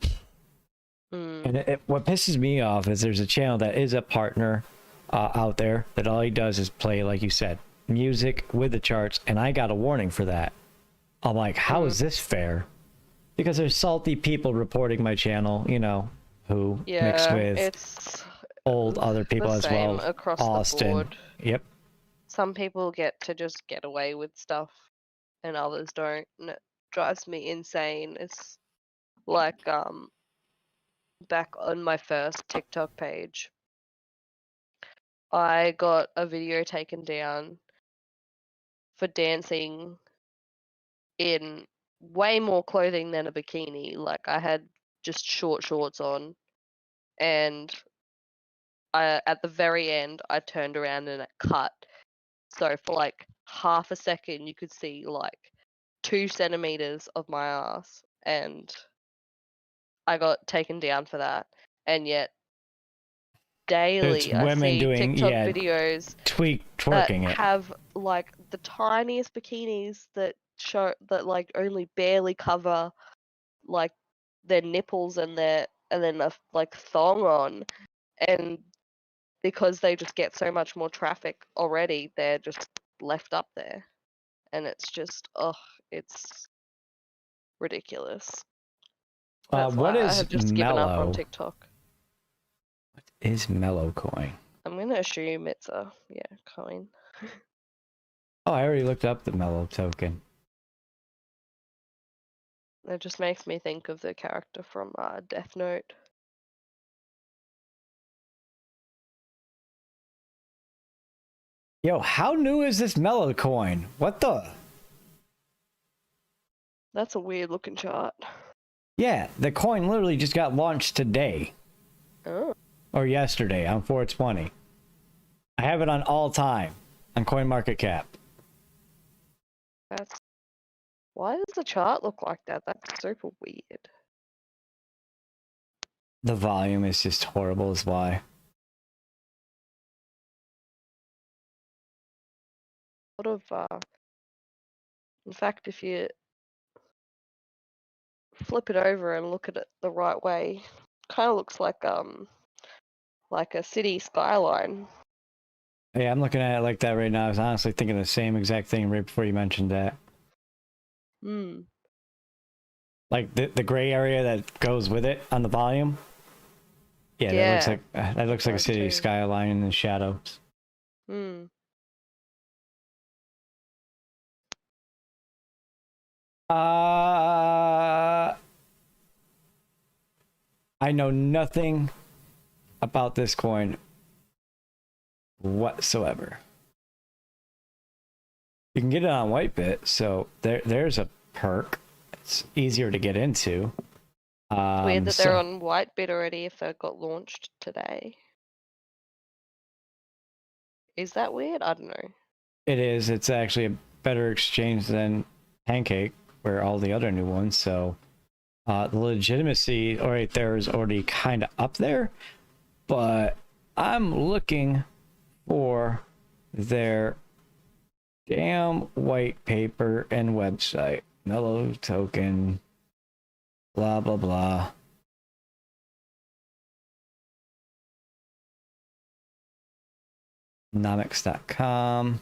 And what pisses me off is there's a channel that is a partner out there that all he does is play, like you said, music with the charts, and I got a warning for that. I'm like, how is this fair? Because there's salty people reporting my channel, you know, who mixed with it's old other people the as same well. across Austin. the board. Yep. Some people get to just get away with stuff, and others don't, and it drives me insane. It's like back on my first TikTok page, I got a video taken down for dancing in way more clothing than a bikini. Like, I had just short shorts on, and at the very end I turned around and it cut. So for like half a second you could see like 2 centimeters of my ass, and I got taken down for that. And yet daily I women see doing, TikTok yeah, videos twerking that it. have like the tiniest bikinis that show that like only barely cover like their nipples and then a like thong on, and because they just get so much more traffic already, they're just left up there, and it's just it's ridiculous. That's What why I is have just given up on mellow? TikTok. What is mellow coin? I'm gonna assume it's a coin. Oh, I already looked up the mellow token. It just makes me think of the character from Death Note. Yo, how new is this mellow coin? What the? That's a weird looking chart. Yeah, the coin literally just got launched today. Oh. Or yesterday on 420. I have it on all time on CoinMarketCap. That's. Why does the chart look like that? That's super weird. The volume is just horrible, is why. Sort of. In fact, if you flip it over and look at it the right way, kind of looks like a city skyline. Yeah, I'm looking at it like that right now. I was honestly thinking the same exact thing right before you mentioned that. Hmm. Like the gray area that goes with it on the volume. Yeah, Yeah, that looks like a that city too. skyline in the shadows. Hmm. I know nothing about this coin whatsoever. You can get it on Whitebit, so there's a perk. It's easier to get into. It's weird that they're on Whitebit already if they got launched today. Is that weird? I don't know. It is. It's actually a better exchange than Pancake, where all the other new ones. So the legitimacy right there is already kind of up there. But I'm looking for their damn white paper and website. Mellow token. Blah, blah, blah. Nomics.com.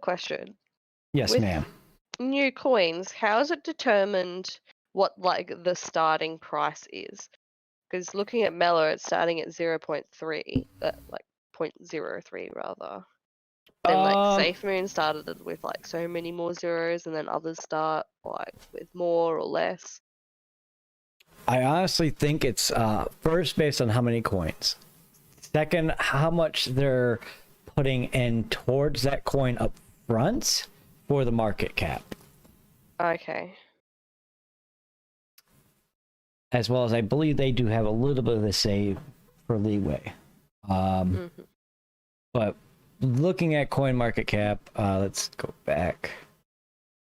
Question. Yes, With ma'am. new coins, how is it determined what like the starting price is? Because looking at Mellow, it's starting at 0.3, like 0.03 rather. Then like Safe Moon started with like so many more zeros, and then others start like with more or less. I honestly think it's first based on how many coins. Second, how much they're putting in towards that coin up front for the market cap. Okay. As well as I believe they do have a little bit of a save for leeway. But looking at CoinMarketCap, let's go back.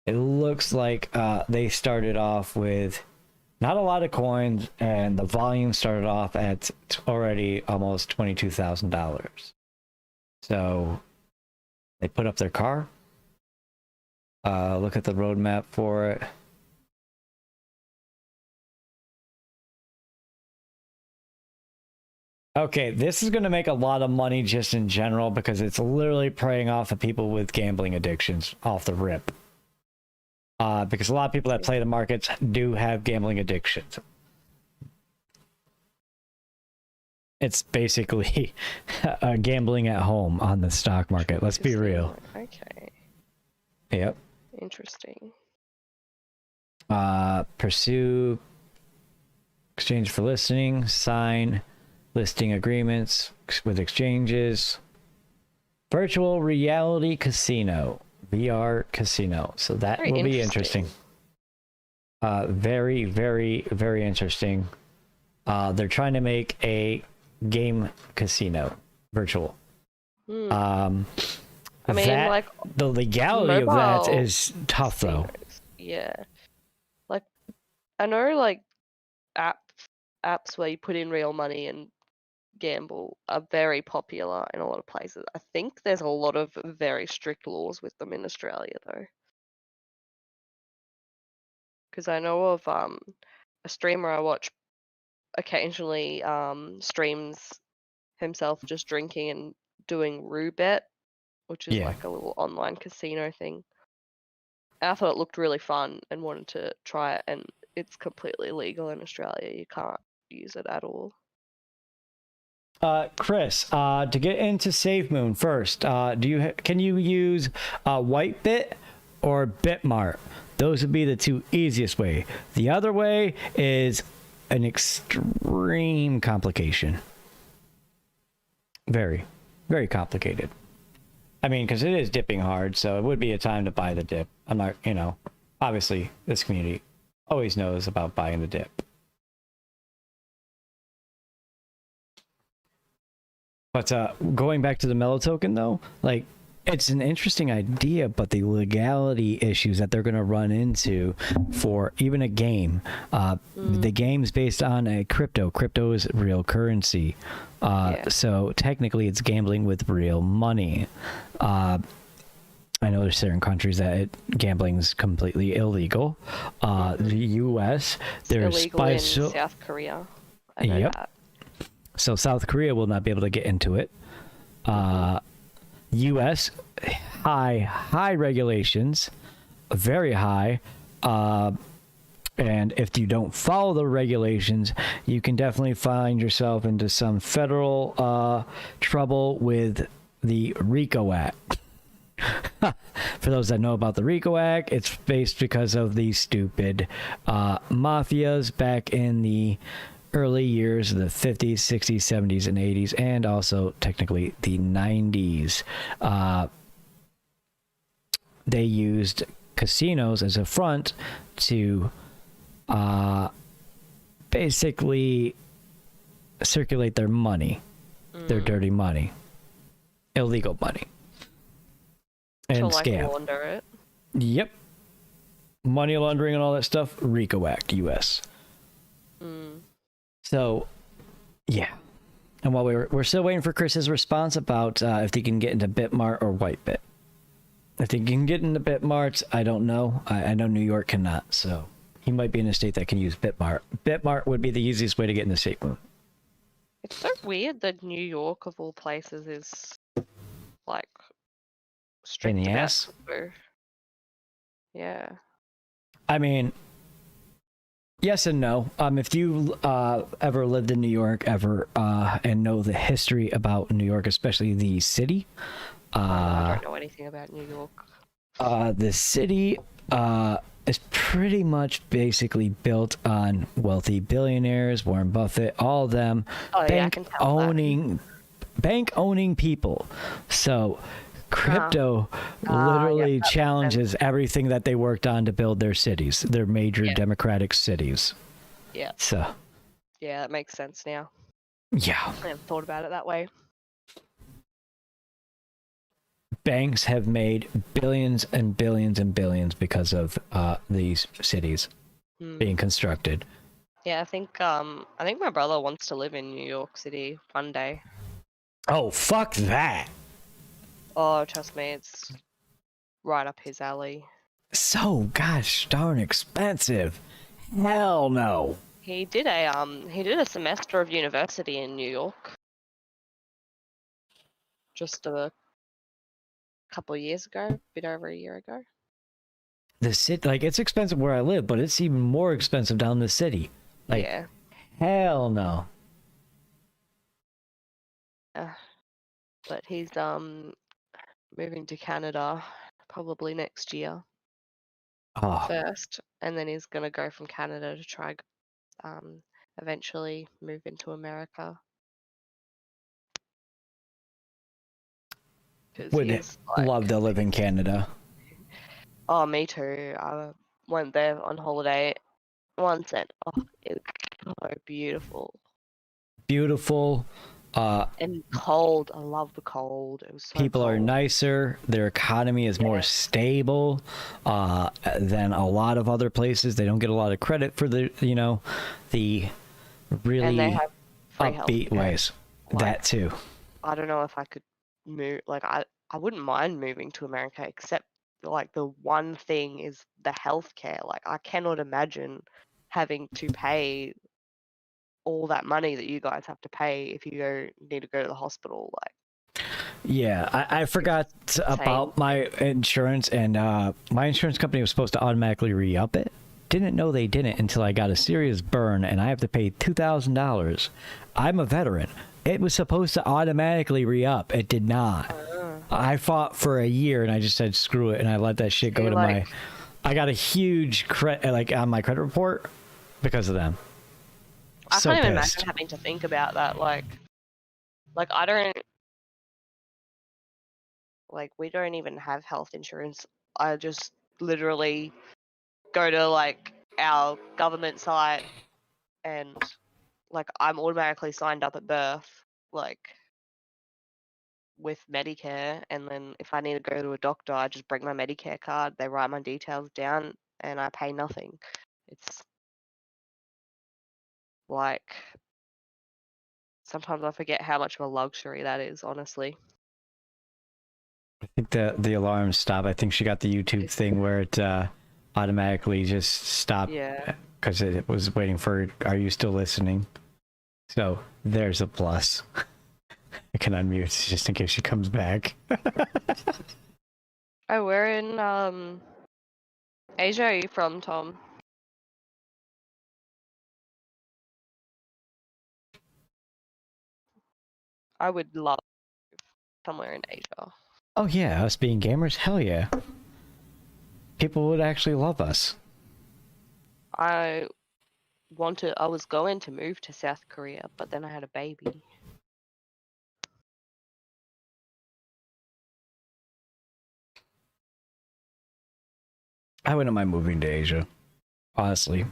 It looks like they started off with not a lot of coins, and the volume started off at already almost $22,000. So they put up their car. Look at the roadmap for it. Okay, this is going to make a lot of money just in general because it's literally preying off of people with gambling addictions off the rip. Because a lot of people that play the markets do have gambling addictions. It's basically gambling at home on the stock market. Let's be real. Okay. Yep. Interesting. Pursue exchange for listing, sign listing agreements with exchanges, virtual reality casino, VR casino. So that will be interesting. Very, very, very interesting. They're trying to make a game casino virtual. I mean, like the legality of that is tough though. Yeah. Like I know like apps where you put in real money and gamble are very popular in a lot of places. I think there's a lot of very strict laws with them in Australia though. Because I know of a streamer I watch occasionally streams himself just drinking and doing Roobet, which is like a little online casino thing. I thought it looked really fun and wanted to try it, and it's completely illegal in Australia. You can't use it at all. Chris, to get into SafeMoon first, can you use Whitebit or Bitmart? Those would be the two easiest way. The other way is an extreme complication. Very, very complicated. I mean, because it is dipping hard, so it would be a time to buy the dip. I'm not, obviously this community always knows about buying the dip. But going back to the Mellow token, though, like, it's an interesting idea, but the legality issues that they're going to run into for even a game. The game's based on a crypto. Crypto is real currency. So technically it's gambling with real money. I know there's certain countries that gambling is completely illegal. The U.S., there's illegal in South Korea. I know that. So South Korea will not be able to get into it. U.S. high regulations, very high, and if you don't follow the regulations, you can definitely find yourself into some federal trouble with the RICO Act. For those that know about the RICO Act, it's based because of the stupid mafias back in the early years of the 50s, 60s, 70s, and 80s, and also technically the 90s. They used casinos as a front to basically circulate their money, their dirty money, illegal money, and scam. Launder it. Yep. Money laundering and all that stuff, RICO Act, U.S. So, yeah. And while we're still waiting for Chris's response about if they can get into Bitmart or Whitebit. If they can get into Bitmart, I don't know. I know New York cannot, so he might be in a state that can use Bitmart. Bitmart would be the easiest way to get into SafeMoon. It's so weird that New York, of all places, is like strict In the about ass? crypto. Yeah. I mean, yes and no. If you ever lived in New York and know the history about New York, especially the city. I don't know anything about New York. The city is pretty much basically built on wealthy billionaires, Warren Buffett, all of them, bank owning people. So crypto literally challenges everything that they worked on to build their cities, their major democratic cities. Yeah. So. Yeah, that makes sense now. Yeah. I haven't thought about it that way. Banks have made billions and billions and billions because of these cities being constructed. Yeah, I think my brother wants to live in New York City one day. Oh, fuck that. Oh, trust me, it's right up his alley. So gosh darn expensive. Hell no. He did a semester of university in New York. Just a couple of years ago, a bit over a year ago. The city, like, it's expensive where I live, but it's even more expensive down in the city. Like, yeah. Hell no. But he's moving to Canada probably next year. First, and then he's gonna go from Canada to try eventually move into America. Would love to live in Canada. Oh, me too. I went there on holiday once and it's so beautiful. Beautiful. And cold. I love the cold. It was so people cold. Are nicer. Their economy is more stable than a lot of other places. They don't get a lot of credit for the really and they have free upbeat healthcare. ways. Like, that too. I don't know if I could move. Like I wouldn't mind moving to America, except like the one thing is the healthcare. Like I cannot imagine having to pay all that money that you guys have to pay if you need to go to the hospital. Like, yeah, I forgot about my insurance, and my insurance company was supposed to automatically re-up it didn't know they didn't until I got a serious burn and I have to pay $2,000. I'm a veteran. It was supposed to automatically re-up. It did not. I fought for a year and I just said screw it and I let that shit go to my. I got a huge credit on my credit report because of them. I So can't even pissed. imagine having to think about that. Like I don't. Like, we don't even have health insurance. I just literally go to like our government site and like I'm automatically signed up at birth, like with Medicare, and then if I need to go to a doctor, I just bring my Medicare card, they write my details down, and I pay nothing. It's like sometimes I forget how much of a luxury that is, honestly. I think the alarm stopped. I think she got the YouTube thing where it automatically just stopped Yeah. because it was waiting for, are you still listening? So there's a plus. I can unmute just in case she comes back. Oh, we're in Asia. Are you from, Tom? I would love somewhere in Asia. Oh yeah, us being gamers? Hell yeah. People would actually love us. I was going to move to South Korea, but then I had a baby. I wouldn't mind moving to Asia. Honestly.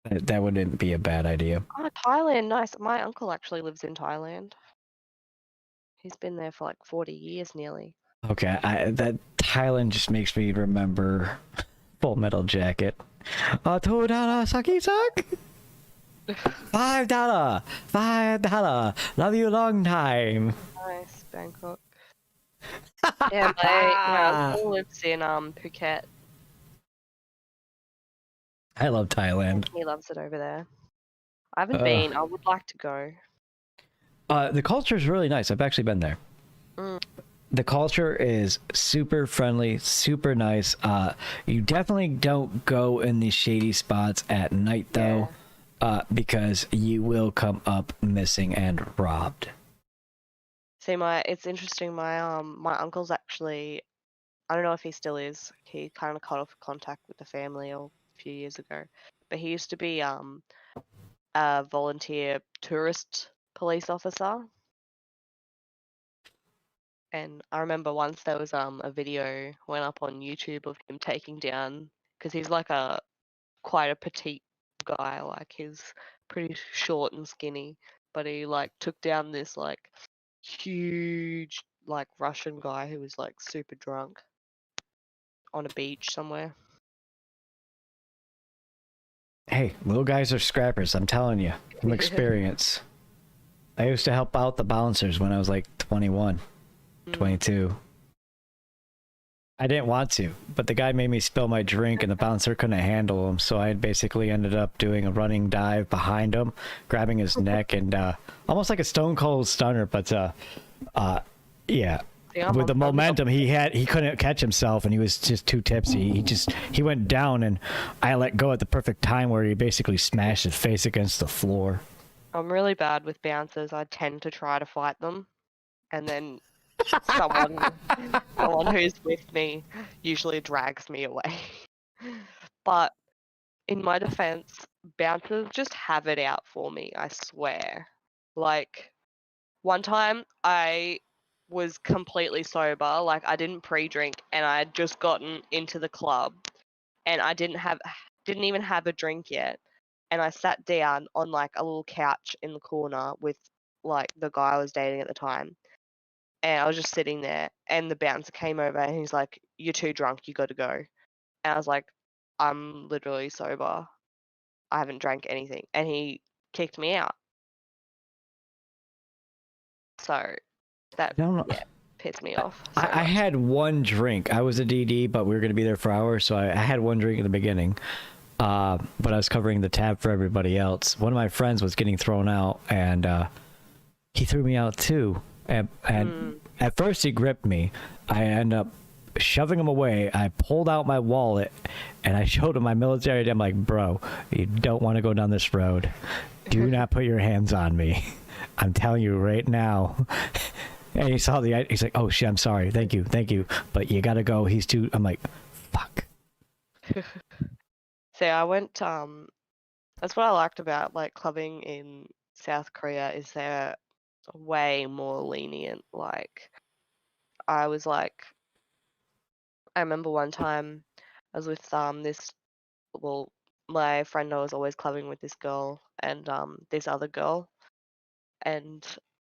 That wouldn't be a bad idea. Oh, Thailand, nice. My uncle actually lives in Thailand. He's been there for like 40 years nearly. Okay, that Thailand just makes me remember Full Metal Jacket. $2 sucky suck. $5. $5. Love you a long time. Nice, Bangkok. Yeah, my uncle lives in Phuket. I love Thailand. He loves it over there. I haven't been. I would like to go. The culture is really nice. I've actually been there. The culture is super friendly, super nice. You definitely don't go in these shady spots at night though, because you will come up missing and robbed. See, it's interesting. My uncle's actually, I don't know if he still is. He kind of cut off contact with the family a few years ago, but he used to be a volunteer tourist police officer. And I remember once there was a video went up on YouTube of him taking down, because he's like quite a petite guy, like he's pretty short and skinny, but he like took down this like huge like Russian guy who was like super drunk on a beach somewhere. Hey, little guys are scrappers, I'm telling you, from experience. I used to help out the bouncers when I was like 21, 22. I didn't want to, but the guy made me spill my drink and the bouncer couldn't handle him, so I basically ended up doing a running dive behind him, grabbing his neck, and almost like a stone cold stunner, but yeah. With the momentum he couldn't catch himself and he was just too tipsy. He went down and I let go at the perfect time where he basically smashed his face against the floor. I'm really bad with bouncers. I tend to try to fight them, and then someone who's with me usually drags me away. But in my defense, bouncers just have it out for me, I swear. Like, one time I was completely sober, like I didn't pre-drink, and I had just gotten into the club, and I didn't even have a drink yet, and I sat down on like a little couch in the corner with like the guy I was dating at the time, and I was just sitting there, and the bouncer came over and he's like, "You're too drunk, you got to go." And I was like, "I'm literally sober, I haven't drank anything," and he kicked me out. So that pissed me off. So I had one drink. I was a DD, but we were going to be there for hours, so I had one drink in the beginning. But I was covering the tab for everybody else. One of my friends was getting thrown out, and he threw me out too. And at first he gripped me. I end up shoving him away. I pulled out my wallet and I showed him my military ID. I'm like, bro, you don't want to go down this road. Do not put your hands on me. I'm telling you right now. And he saw the, he's like, oh shit, I'm sorry. Thank you. But you gotta go. He's too, I'm like, fuck. So I went, that's what I liked about like clubbing in South Korea is they're way more lenient. Like, I was like, I remember one time I was with my friend I was always clubbing with this girl and this other girl, and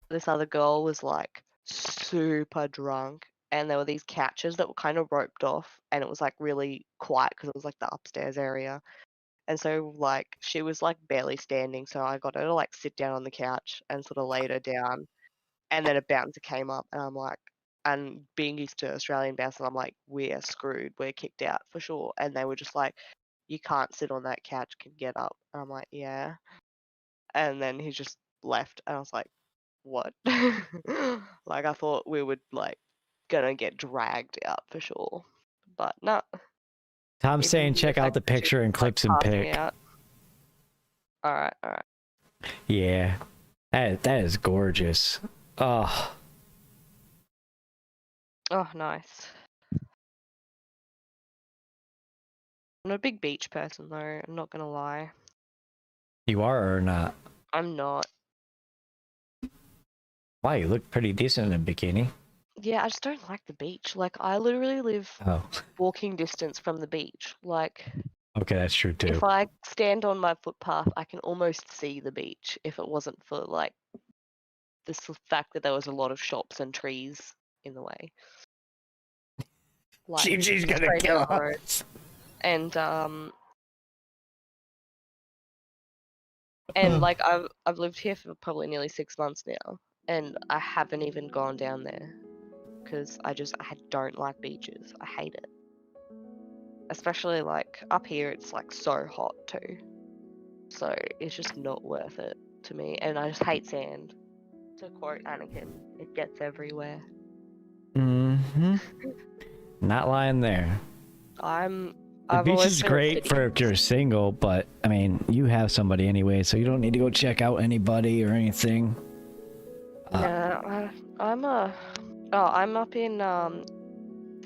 this other girl was like super drunk, and there were these couches that were kind of roped off, and it was like really quiet because it was like the upstairs area, and so like she was like barely standing, so I got her to like sit down on the couch and sort of laid her down, and then a bouncer came up, and I'm like, and being used to Australian bouncers, I'm like, we're screwed, we're kicked out for sure. And they were just like, you can't sit on that couch, can get up. And I'm like, yeah. And then he just left, and I was like, what? Like, I thought we would like gonna get dragged out for sure, but no. Tom's saying check out the picture and clips and pick. All right. Yeah, that is gorgeous. Oh. Oh, nice. I'm a big beach person though, I'm not gonna lie. You are or not? I'm not. Wow, you look pretty decent in a bikini. Yeah, I just don't like the beach. Like, I literally live Oh, walking distance from the beach. Like, okay, that's true too. if I stand on my footpath, I can almost see the beach if it wasn't for like this fact that there was a lot of shops and trees in the way. Like, She's gonna straight kill down the road. us. And like I've lived here for probably nearly 6 months now, and I haven't even gone down there because I don't like beaches. I hate it. Especially like up here, it's like so hot too. So it's just not worth it to me, and I just hate sand. To quote Anakin, it gets everywhere. Mm-hmm. Not lying there. The I've beach always is been a great city for if you're single, but I mean, you have somebody anyway, so you don't need to go check out anybody or anything. Yeah, I'm up in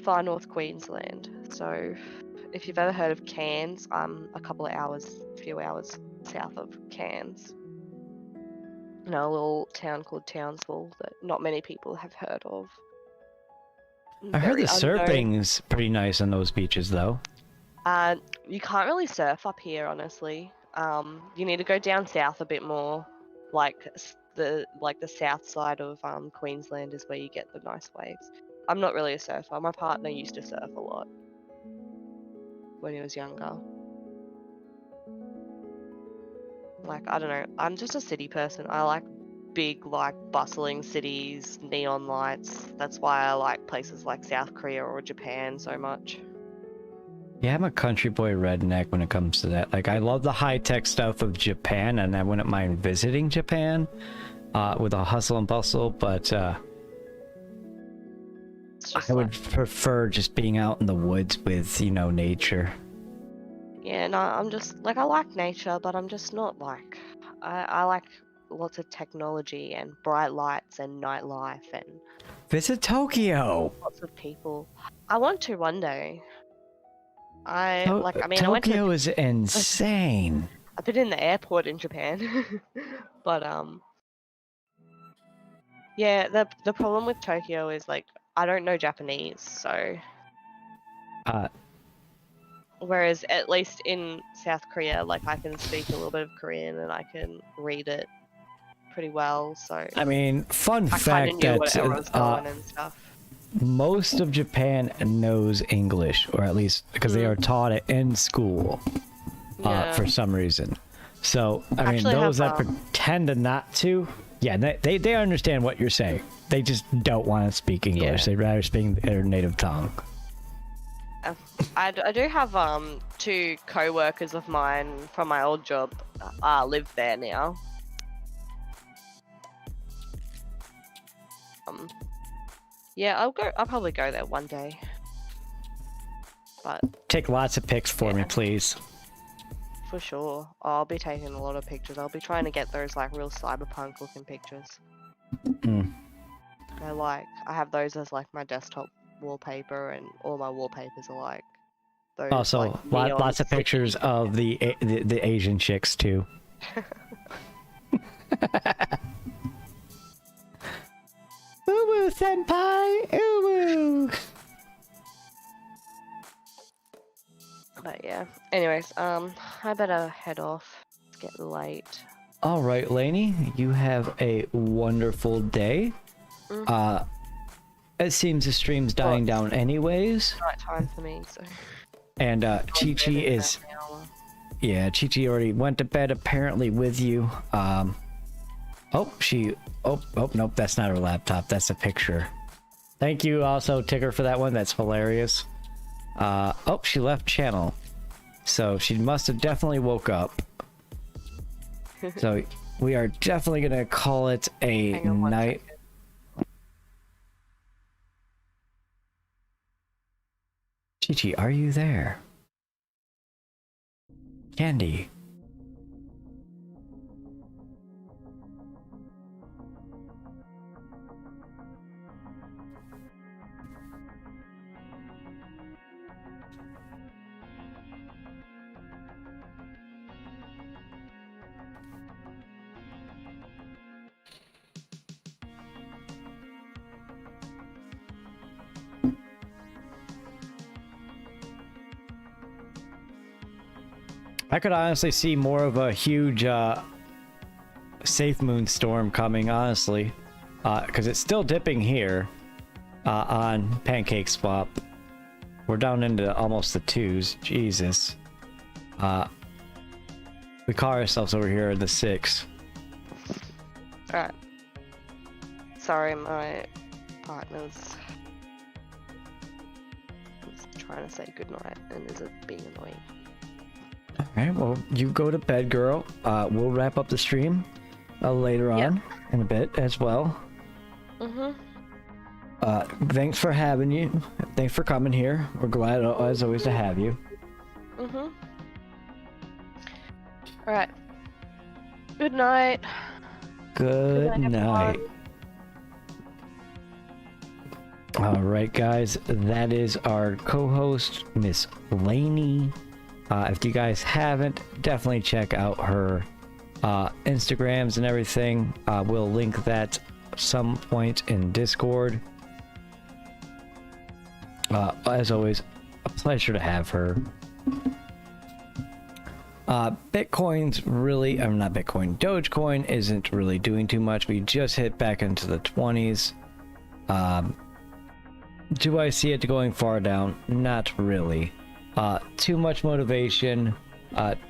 far north Queensland. So if you've ever heard of Cairns, I'm a few hours south of Cairns. In a little town called Townsville that not many people have heard of. I heard the Very unknown. surfing's pretty nice on those beaches, though. You can't really surf up here, honestly. You need to go down south a bit more. Like the south side of Queensland is where you get the nice waves. I'm not really a surfer. My partner used to surf a lot when he was younger. Like, I don't know. I'm just a city person. I like big, like, bustling cities, neon lights. That's why I like places like South Korea or Japan so much. Yeah, I'm a country boy redneck when it comes to that. Like, I love the high-tech stuff of Japan, and I wouldn't mind visiting Japan with a hustle and bustle, but I would prefer just being out in the woods with, you know, nature. Yeah, no, I'm just, like, I like nature, but I'm just not, like, I like lots of technology and bright lights and nightlife and... Visit Tokyo! Lots of people. I want to one day. I went Tokyo to... is insane. I've been in the airport in Japan, but, yeah, the problem with Tokyo is, like, I don't know Japanese, so... Whereas at least in South Korea, like, I can speak a little bit of Korean and I can read it pretty well, so... I mean, fun I fact knew what that everyone's going and stuff. most of Japan knows English, or at least because they are taught it in school for some reason. So, I mean, those that pretend to not to, yeah, they understand what you're saying. They just don't want to speak English. They'd rather speak their native tongue. I do have 2 co-workers of mine from my old job live there now. Yeah, I'll probably go there one day. But Take lots of pics for me, Yeah. please. for sure, I'll be taking a lot of pictures. I'll be trying to get those like real cyberpunk looking pictures. Mm. I have those as like my desktop wallpaper, and all my wallpapers are like those. Also, like, neon lots of sticky pictures of the Asian chicks too. Uwu senpai, uwu. But yeah. Anyways, I better head off. It's getting late. All right, Lainey, you have a wonderful day. Mhm. It seems the stream's dying down anyways, Night time for me, so. and Chi Chi Bed in is about an hour. yeah, Chi Chi already went to bed apparently with you. Oh, nope, that's not her laptop. That's a picture. Thank you also, Ticker, for that one. That's hilarious. Oh, she left channel. So she must have definitely woke up. So we are definitely going to call it a Hang on one night. second. Chi-Chi, are you there? Candy. I could honestly see more of a huge safe moon storm coming, honestly, because it's still dipping here on Pancake Swap. We're down into almost the 2s. Jesus. We call ourselves over here in the 6. Alright. Sorry, my partner's trying to say goodnight and is it being annoying. Alright, well, you go to bed, girl. We'll wrap up the stream later on in a bit as well. Mm-hmm. Thanks for having you. Thanks for coming here. We're glad, as always, to have you. Mm-hmm. Alright. Good night. Good night, night. Alright, guys. That is our co-host, Miss Lainey. If you guys haven't, definitely check out her Instagrams and everything. We'll link that some point in Discord. As always, a pleasure to have her. Bitcoin's really, I'm not Bitcoin, Dogecoin isn't really doing too much. We just hit back into the 20s. Do I see it going far down? Not really. Too much motivation,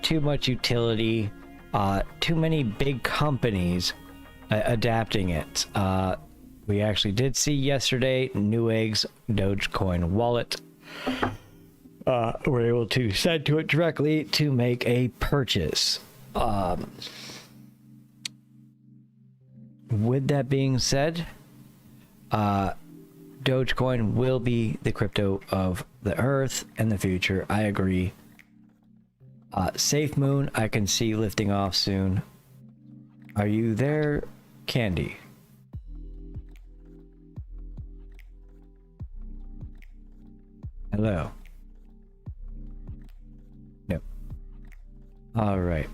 too much utility, too many big companies adapting it. We actually did see yesterday Newegg's Dogecoin wallet. We're able to send to it directly to make a purchase. With that being said, Dogecoin will be the crypto of the earth in the future. I agree. Safe Moon, I can see lifting off soon. Are you there, Candy? Hello. Nope. All right.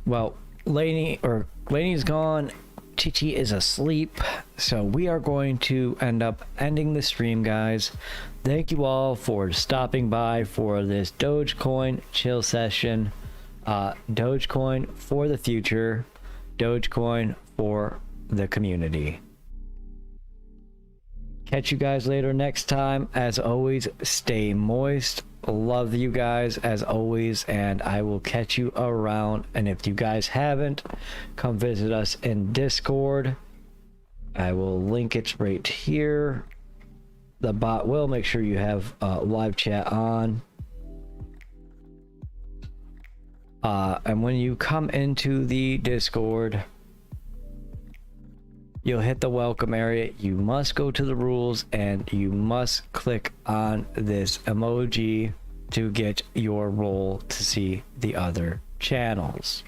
Well, Lainey's gone. Chi-Chi is asleep, so we are going to end up ending the stream, guys. Thank you all for stopping by for this Dogecoin chill session. Dogecoin for the future. Dogecoin for the community. Catch you guys later next time. As always, stay moist. Love you guys as always, and I will catch you around. And if you guys haven't, come visit us in Discord. I will link it right here. The bot will make sure you have live chat on. And when you come into the Discord, you'll hit the welcome area. You must go to the rules and you must click on this emoji to get your role to see the other channels.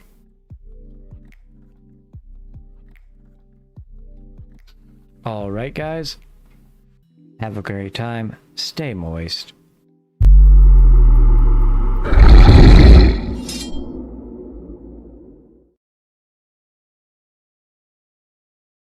All right, guys. Have a great time. Stay moist.